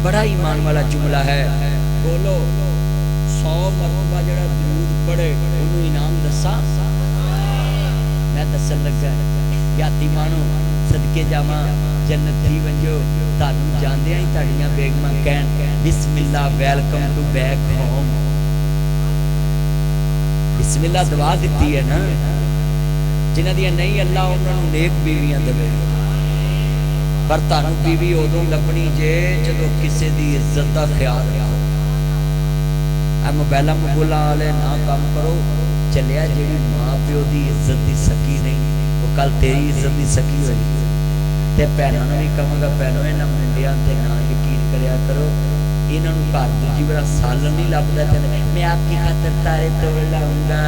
बड़ा ईमान वाला जुमला है। बोलो 100 मरतबा जड़ा दरूद पढ़े उन्होंने इनाम दसा। मैं दसन लगा याती मानो सदके जावा जन्नत थी वंजो। तानू जांदे ही ताड़ियां बेगमां कहन बिस्मिल्लाह वेलकम टू बैक होम। बिस्मिल्लाह दुआ दिती है ना, जिन्हां दी नहीं अल्लाह उन्होंने नेक बीवियां देवे। पर तानू बीवी उदों लभनी जे जदों किसी दी इज्जत दा ख्याल रखो। मोबाइल मबूला वाले ना काम करो। चलिया जी माँ प्यो की इज्जत की सकी नहीं, वो कल तेरी इज्जत की सकी हुई। तो भैनों भी कहूँगा, भैनों इन्होंने मुंडिया से ना यकीन कराया करो। इन्होंने घर दूजी बार सालन नहीं लभदा। मैं आपकी खातर तारे तोड़ लाऊंगा,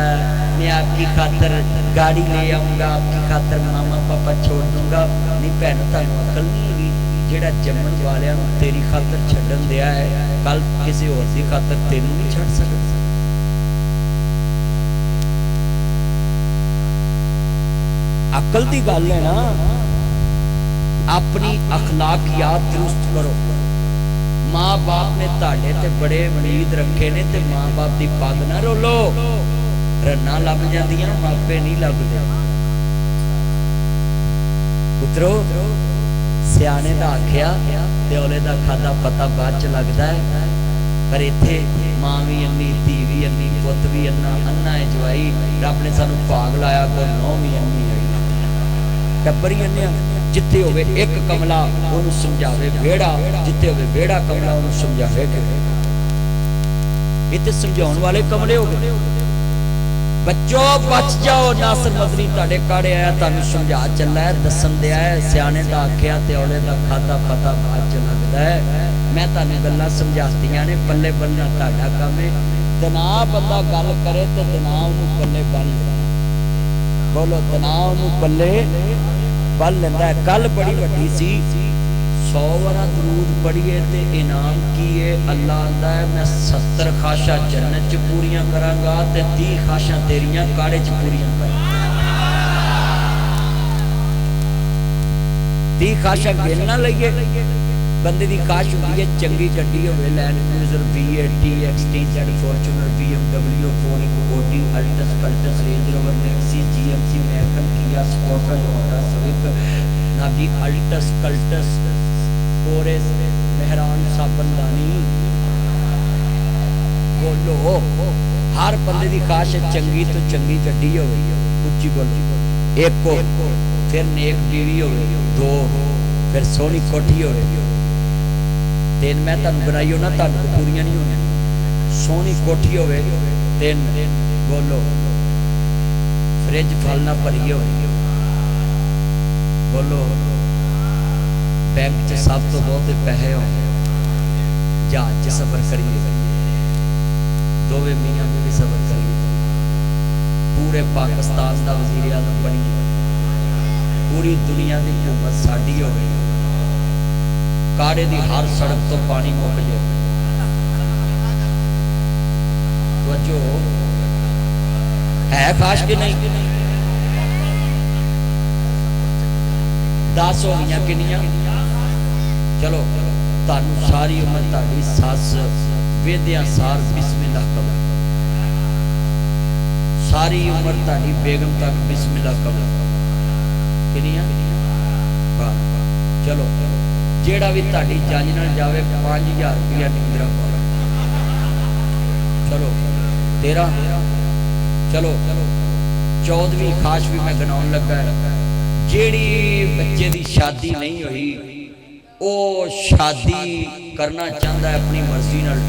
मैं आपकी खातर गाड़ी ले आऊँगा, आपकी खातर मामा पापा छोड़ दूंगा। नहीं भैनों, तुहानू अकल नहीं हैगी। जेड़ा जम्मन वालियां नूं तेरी खातर छड्डन दिया है, कल किसी होर दी खातर तेनू नहीं छड्ड सकदा। अकल दी गल है ना। अपनी अखलाकियात दुरुस्त करो। माँ बाप ने तुहाडे ते बड़े उम्मीद रखे ने, ते माँ बाप दी पग ना रोलो। रन्ना लभ जांदियां, मापे नहीं लभदे। पुत्रो सियाने दा आख्या ते औले दा खादा पता बाद च लगदा है। पर इत्थे मां भी अन्नी, धी भी अन्नी, पुत भी अन्ना, अन्ना है जवाई। रब ने सानू भाग लाया को नौ भी अन्नी है, टब्बर ही अन्ने। जिथे होवे एक कमला ओनू समझावे वेड़ा, जिथे होवे वेड़ा कमला ओनू समझावे। इत्थे समझाउण वाले कमले हो गए। बच्चों बच जाओ, नासर मदनी तुहाडे काड़े आया, तुहानू समझा चला है, दसन दिया है। सियाने दा आख्या ते औले दा खादा पता बाद च लगदा है। मैं तुहानू गल्लां समझातियां ने, पल्ले बन्नना तुहाडा काम है। तनाव बंदा गल करे ते तनाव नू पल्ले बन ले। बोलो तनाव नू पल्ले बन लेंदा है। गल बड़ी वड्डी सी। 100 वारा दरूद पढ़िए ते इनाम की है। अल्लाह आंदा है मैं 70 खाशा जन्नत च पूरियां करांगा ते 30 खाशा तेरियां काड़े च पूरियां करांगा। 30 खाशा गिन ना लईए। बंदे दी खाश होंदी है चंगी गड्डी होवे, Land Cruiser V8 XTZ Fortuner BMW 4 Audi Altis Cultus Range Rover मैक्सी GMC Macan Kia Sportage Honda Civic नाभी अल्टस कल्टस कोरेस मेहरान साबनदानी। बोलो हर बंदे की खाश है चंगी तो चंगी गड्डी हो, उच्ची बोलो, एक हो, फिर नेक बीवी हो, दो, फिर सोहनी कोठी हो, तीन मैं तुम बनाई हो ना, तुम पूरियां नहीं होनी, सोहनी कोठी हो, तीन बोलो, फ्रिज फल ना भरी हो, बोलो, बैंक च सब तो बहुत पैसे हो, जहाज च सफर करिए, दोवे मियां भी सफर करिए, पूरे पाकिस्तान का वजीर आजम बनी, पूरी दुनिया की हुकूमत साडी हो गई, काड़े की हर सड़क तो पानी मुक जाए, तो है खास कि नहीं? 10 हो गई किनिया? चलो तुहानू सारी उम्र तुहाडी सस वेदिया सार बिस्मिल्लाह कबल, सारी उम्र तुहाडी बेगम तक बिस्मिल्लाह कबल, किनिया? चलो जेड़ा भी तुहाडी जंज नाल जावे 5000 रुपया निंदरा पाओ, चलो 13, चलो 14वीं खास भी मैं गिनाउण लगा है, जेड़ी बच्चे की शादी नहीं हुई वो शादी करना चाहता है अपनी मर्जी नाल,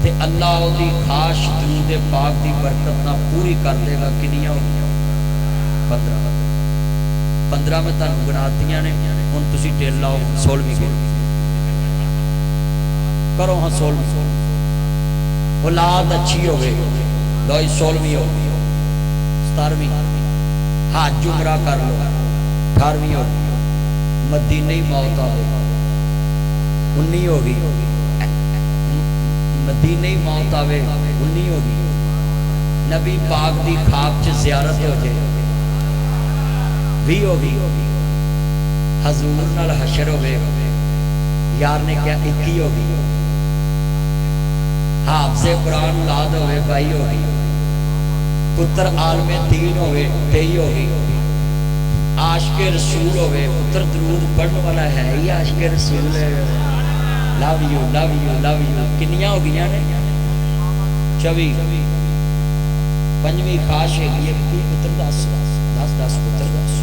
ते अल्लाह उहदी खास दरूद पाक की बरकत ना पूरी कर देगा। किनिया हो गई? 15 15 में तुहानू गिनातियां ने, हुण तुसीं ढिल लाओ 16वीं करो, हाँ 16वीं, औलाद अच्छी हो गई, लो 16वीं हो गई, 17वीं हज उमरा कर लो, 18वीं हो गई, मदीने ही मौत आ गई, 19 हो गई, मदीने ही मौत आवे 19 हो गई, नबी पाक दी खाब च ज़ियारत हो जाए 20 हो गई, हजूर नाल हशर हो गए, यार ने क्या 21 हो गई, हाफिज़े कुरान औलाद हो गए 22 हो गई, पुत्र आलमे दीन हो गए 23 हो गई, आशिक़े रसूल हो गए, पुत्र दरूद पढ़ने वाला है ही आशिक़े रसूल है, love you love you love you, किनिया हो गई ने? 24, 5वीं खास है पुत्र 10 पुत्र 10,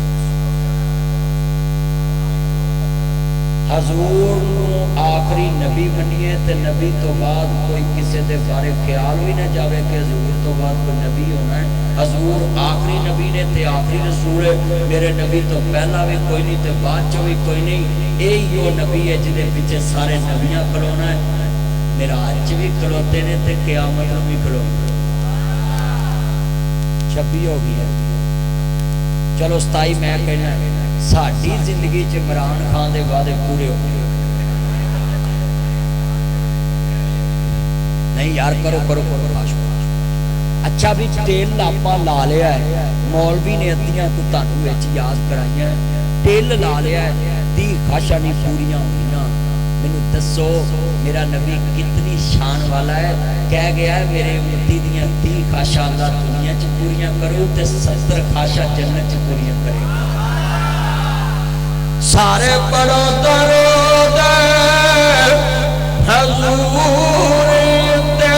हजूर आखिरी नबी बनिए तो नबी तो बाद कोई किसी के बारे ख्याल भी ना जाए कि हजूर तो बाद कोई नबी होना है, हजूर आखिरी नबी ने ते आखिरी रसूल है, मेरे नबी तो पहला भी कोई नहीं तो बाद चो भी कोई नहीं, यही वो नबी है जिहदे पीछे सारे नबियां खलोना है, मेरा अज भी खलोते ने ते क़यामत नूं भी खलोना। 26 हो गई है, चलो 27 मैं कहना साडी जिंदगी च इमरान खान के वादे पूरे हो गए, नहीं यार करो करो करो, अच्छा भी तेल लापा ला लिया है, मौलवी ने अद्धियां तो तुहानू विच याद कराइयां, तेल ला लिया है, 30 खाशा नहीं पूरियां होईयां, मैनू दसो मेरा नबी कितनी शान वाला है, कह गया है मेरे उम्मती दियां 30 खाशा अल्लाह दुनिया च पूरियां करो ते 70 खाशा जन्नत च पूरियां करेगा। सारे पढ़ो दरूद हजूर ते,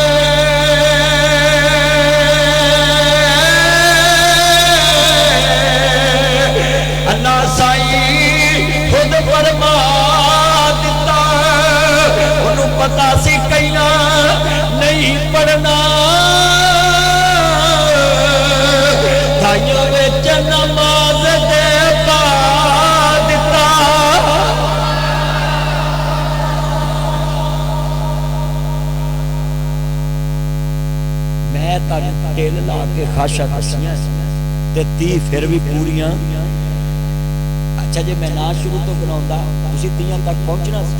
अल्लाह साईं खुद फरमा दिता, उन्होंने पता सी कईयां नहीं पढ़ना, ताइयों विच नमाज दे तेल ला के खाशा दसियां ते 30 फिर भी पूरियां। अच्छा जे मैं ना शुरू तो बनाऊंदा तुसीं 30 तक पहुंचना सी।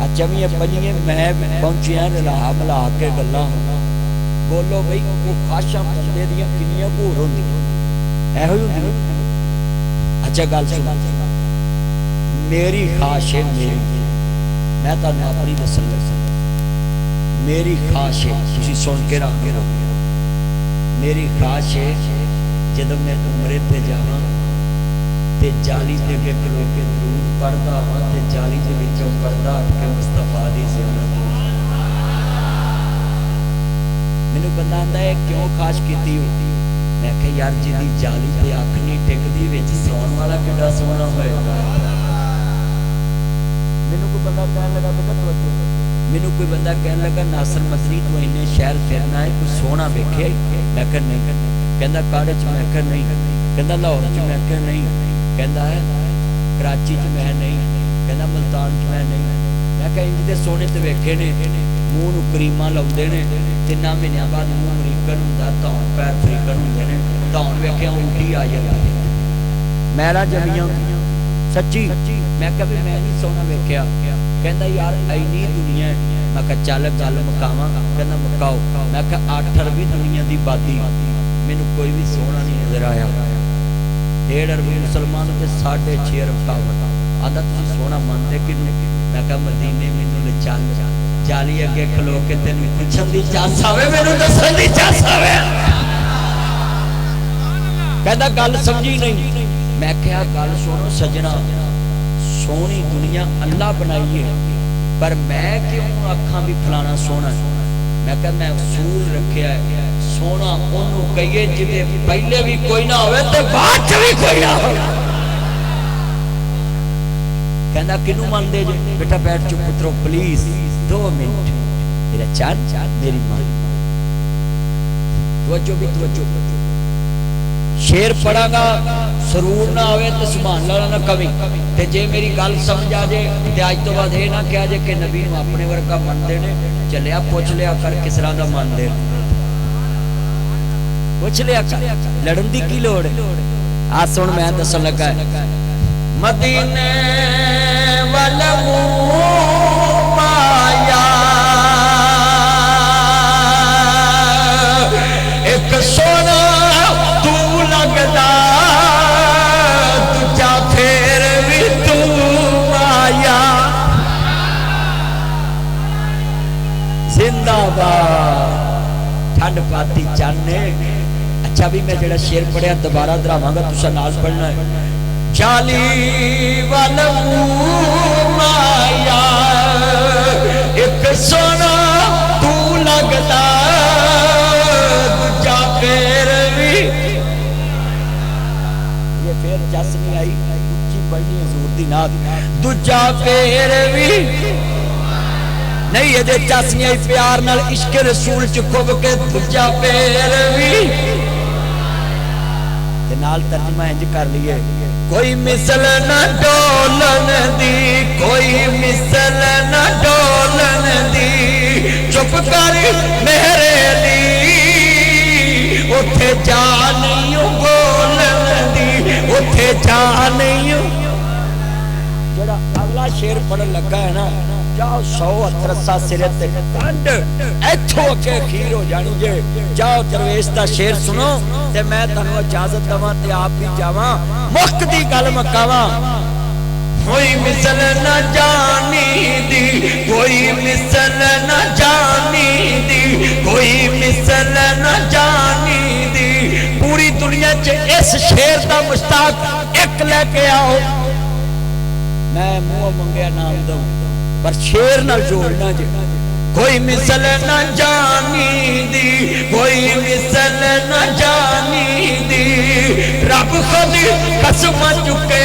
अच्छा भी 5 मैं पहुंचिया रला मिला के गल्लां, बोलो बई वो खाशा बंदे दियां किन्नियां भूर होंदियां, एहो ही होंदी। अच्छा गल सुन, मेरी खाश है, मेरी मैं तुहानूं अपनी दसन लगा, मेरी खाश है, तुसीं सुन के रख के रहो, मेरी खाश है जब मैं उमरे पे जावां ते जाली दे के खलो के दूर पढ़दा हां ते जाली दे विचों पढ़दा के मुस्तफा दी ज़ियारत मैनू बंदा आंदा है क्यों खाश की हो? मैं कहा यार जिंदी जाली ते अख नहीं टिकदी विच सौण वाला किड्डा सोहना होएगा। मैनू कोई बंदा कहन लगा बेटा तवज्जो, मैनू कोई बंदा कहन लगा नासर मदनी तू इन्ने शहर फिरना है कोई सोहना वेखे? मैं कहा नहीं। कहंदा काड़े च? मैं कहा नहीं। कहंदा लाहौर च? मैं कहा नहीं। कहंदा है कराची च? मैं नहीं। कहंदा मुल्तान च? मैं नहीं। मैं कहा इंज दे सोहने ते वेखे ने, मूँह नूं करीमां लाउंदे ने, 3 महीनों बाद मूँह अमरीकन हुंदा, धौण पैर अफ्रीकन हुंदे ने, धौण वेखिया उल्टी आ जाती, मैला जमियां सच्ची। मैं कहा भी मैं नहीं सोहना वेख्या। कहंदा यार इन्नी दुनिया है। मैं कहा चल गल मुकावां। कहंदा मुकाओ। मैं कहा 8 अरबी दुनिया की बादी मैनू कोई भी सोहना नहीं नजर आया। 1.5 अरब मुसलमान ते 6.5 अरब काफर। आंदा तुसीं सोहना मनदे किनू? मैं कहा मदीने मैनू ले चल, जाली अगे खलो के तैनूं पुछण दी चस आवे, मैनू दस्सण दी चस आवे। कहंदा गल समझी नहीं। मैं क्या गल सुनो सजना, सोहनी दुनिया अल्लाह बनाई है, पर मैं क्यों आखा भी फलाना सोहना है? मैं क्या मैं उसूल रखिया है सोहना ओनू कहिए जिदे पहले भी कोई ना होवे ते बाद च भी कोई ना हो। कहंदा किनू मनदे जे? बेटा बैठ चुप पुत्रो प्लीज 2 मिनट, मेरा चांद मेरी मां तवज्जो भी तवज्जो। शेर पढ़ागा सरूर ना आवे तो सुभान अल्लाह ना कमी, ते जे मेरी गल समझ आ जाए ते अज तो बाद ये ना कहा जे कि नबी नूं अपने वर्गा मनदे ने। चलिया पुछ लिया कर किस तरह दा मनदे, पुछ लिया कर, लड़न दी की लोड़ है? आ सुन मैं दसन लगा मदीने वल माया एक सोना तू लगदा, तुझा फेर भी तू माया। जिंदाबाद ठंड पाती चाने। अच्छा भी मैं जेड़ा शेर पढ़िया दोबारा दोहरावांगा, तुसा नाल पढ़ना है। जाली वाल माया एक सोना तू लगदा, दूजा फेर भी। ये फिर जस नहीं आई, उच्ची पढ़नी हजूर दी नात। दूजा फेर भी नहीं, ये जस नहीं आई, प्यार नाल इश्क रसूल च खुब के दूजा फेर भी। नाल तर्जमा इंज कर लिए, कोई मिसल न डोलन दी, कोई मिसल न डोलन दी, चुप कर मेरे ली उथे जा नहीं बोलन दी, उथे जा नहीं। जेड़ा अगला शेर पढ़न लगा है ना, जाओ 100 अतरसा सिरे ते ठंड इथों अगे खीर हो जानी जे। जाओ दरवेश दा शेर सुनो ते मैं तुहानू इजाजत दवां ते आप भी जावां, मुफ्त दी गल मकावां। कोई मिसल न जानी दी, कोई मिसल न जानी दी, कोई मिसल न जानी दी। पूरी दुनिया च इस शेर दा मुश्ताक एक लेके आओ, मैं मुंह मंगया नाम दूं, पर शेर नाल जोड़ना जे। कोई मिसल न जानी दी, कोई मिसल न जानी दी, रब खुद कसम चुके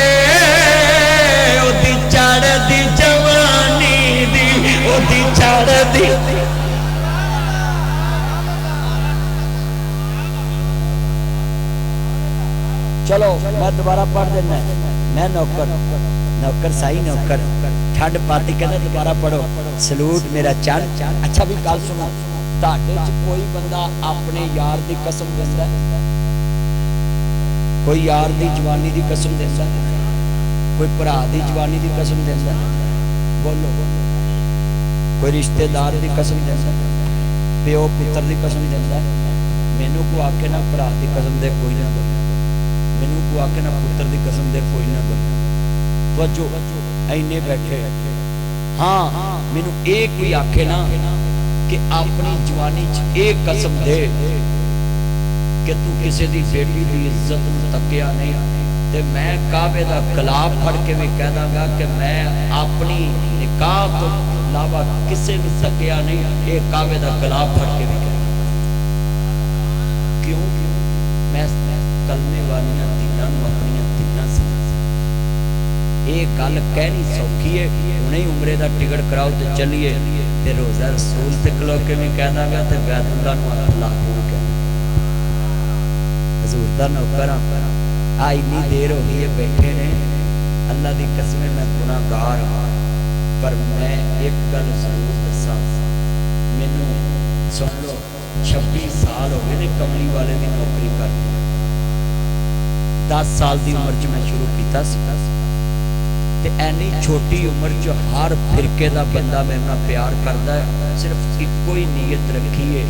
ओदी चढ़ दी जवानी दी, ओदी चढ़ दी। चलो मैं दोबारा पढ़ देना, मैं नौकर नौकर साई नौकर ठंड पाती कहना दोबारा पढ़ो। सलूट मेरा चंद। अच्छा भी गल सुनो, ताडे च कोई बंदा अपने यार दी कसम देंदा, कोई यार दी जवानी दी कसम देंदा, कोई भरा दी जवानी दी कसम देंदा? बोलो। कोई रिश्तेदार दी कसम देंदा, प्यो पुत्र दी कसम देंदा? मैनू को आके ना भरा दी कसम दे कोई ना बोले, मैनू को आके ना पुत्र दी कसम दे कोई ना बोले। तवज्जो इन्ने बैठे। हाँ मैनू एक कोई आखे ना कि अपनी जवानी च एक कसम दे कि तू किसी दी बेटी दी इज्जत नूं तकिया नहीं, ते मैं काबे दा गलाब फड़ के भी कह दांगा कि मैं अपनी निकाह तो अलावा किसी नूं तकिया नहीं, ये काबे दा गलाब फड़ के भी कह। क्यों मैं कलमे वालियां धीरां नूं अपनियां धीरां समझदा। ये गल कहनी सौखी है, हुणे ही उमरे दा टिकट कराओ तो चलिए ते रोज़ा रसूल ते खलो के भी कहना गया ते बैतुल्लाह नूं हथ ला के भी कहना हजूर दा नौकर आ इन्नी देर हो गई है बैठे ने, अल्लाह दी कसम मैं गुनाहगार हाँ, पर मैं एक गल जरूर दसा, मैनू सुन लो 26 साल हो गए ने कमली वाले की नौकरी करनी। 10 साल की उम्र च मैं शुरू किया ते ऐनी छोटी उम्र च हर फिरके का बंदा मेरे नाल प्यार करता है। सिर्फ एको ही नीयत रखी है,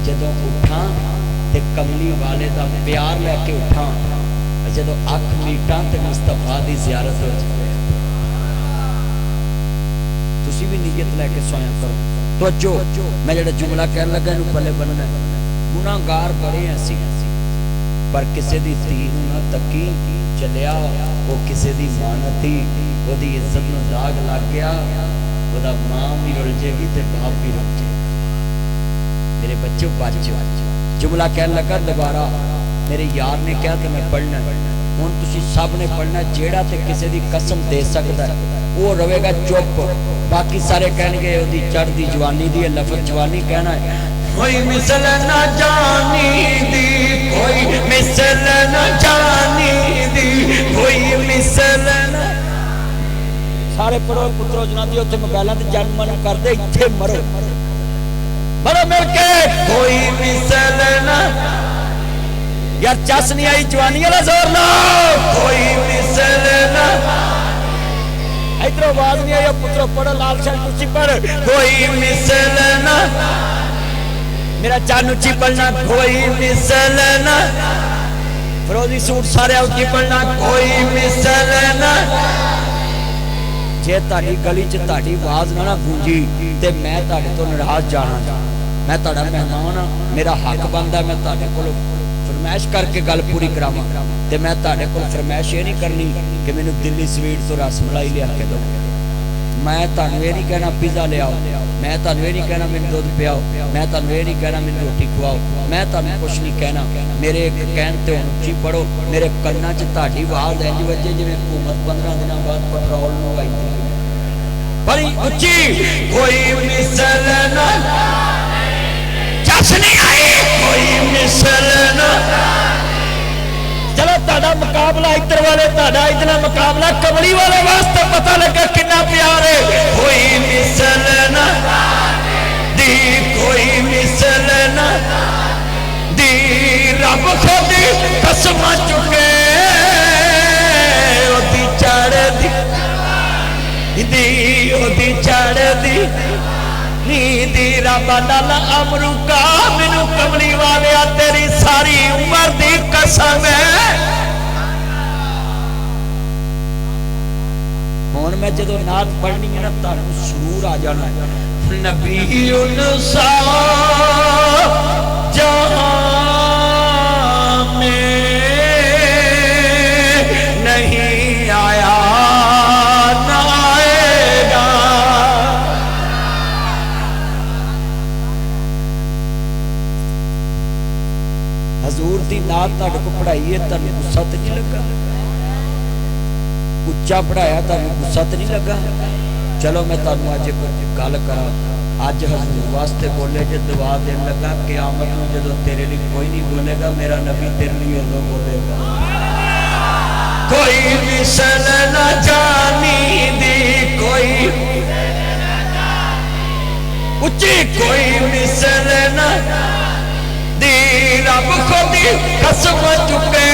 जदों उठा ते कमली वाले का प्यार लैके उठा, जदों अख मीटा ते मुस्तफा की जियारत हो जाए। तुसी भी नीयत लैके सोया करो। तो मैं जो जुमला कह लगा इनू पले बनना, गुनाहगार बड़े असी, पर किसी की धी ना तकी चलिया, वो किसी की मानत ही ओदी इज्जत में दाग लग गया, ओदा मां भी रुल जाएगी ते बाप भी रुल जाएगा। मेरे बच्चे बच जुमला कह लगा दोबारा, मेरे यार ने कहा तो मैं पढ़ना, हुण तुसीं सब ने पढ़ना। जेड़ा ते किसी की कसम दे सकता है वो रवेगा चुप, बाकी सारे कहणगे ओदी चढ़दी जवानी दी लफज जवानी कहना है। कोई मिसल न जानी दी, कोई मिसल न जानी दी, कोई मिसल न। सारे पढ़ो पुत्रो जनादी उत्थे मोबाइलां ते जन्म मन करदे, इत्थे मरो मरो मिल के। कोई मिसल न यार चस नहीं आई जवानी वाला जोर ना, कोई मिसल न। इधर आवाज नहीं आई पुत्रो पढ़ो, लाल शाह उच्ची पढ़। कोई मिसल न, मेरा चान उच्ची पढ़ना। कोई मिसल न, फरोजी सूट सारे उच्ची पढ़ना। कोई मिसल न। जे ताड़ी गली च ताड़ी आवाज ना गूंजी ते मैं ताड़े तो नाराज जाना। मैं ताड़ा मेहमान हाँ, मेरा हक बनता मैं ताड़े कोलों फरमाइश करके गल पूरी करावां ते मैं ताड़े कोल फरमाइश ये नहीं करनी कि मैनू दिल्ली स्वीट तो रसमलाई लिया के दो। मैं तुहानू ये नहीं कहना पिज़्ज़ा लियाओ, मैं तुहानू ये नहीं कहना मैनू दुध पियाओ, मैं तुहानू ये नहीं कहना मैनू रोटी खुआओ, मैं तुहानू कुछ नहीं कहना। मेरे एक कहण ते हुण उच्ची पढ़ो, मेरे कन्नां च तुहाडी आवाज़ इंज वजे जिवें हुकूमत 15 दिनों बाद पेट्रोल नूं आईंदी बड़ी उच्ची। कोई मिसल ना चस नहीं आई, कोई मिसल ना। चलो ताड़ा मुकाबला इधर वाले, ताड़ा इतना मुकाबला कमली वाले वास्ते पता लगा कितना प्यार है। कोई मिसल ना दी, कोई मिसल ना दी, रब खुद कसम चुके ओदी चढ़ दी दी, ओदी चढ़ दी नींदी रब नाल अमरूका। मैनू कमली वाले तेरी सारी उम्र दी कसम है। हुण मैं जदों नात पढ़नी है ना तुहानू सुरूर आ जाना है। नबी उनसा जहां में नहीं आया ना आएगा। हजूर दी नात तुहाडे को पढ़ाई है, तुहानू गुस्सा तो नहीं लगा? उच्चा पढ़ाया तुहानू गुस्सा तो नहीं लगा? चलो मैं तुहानू अज गल करा, अज हजूर वास्ते बोले जो दुआ देन लगा, क़यामत नूं जदों तेरे लिए कोई नहीं बोलेगा, मेरा नबी तेरे लिए उदों बोलेगा। कोई मिसल न जानी दी, कोई उच्ची, कोई मिसल न दी, रब खुद कसम चुके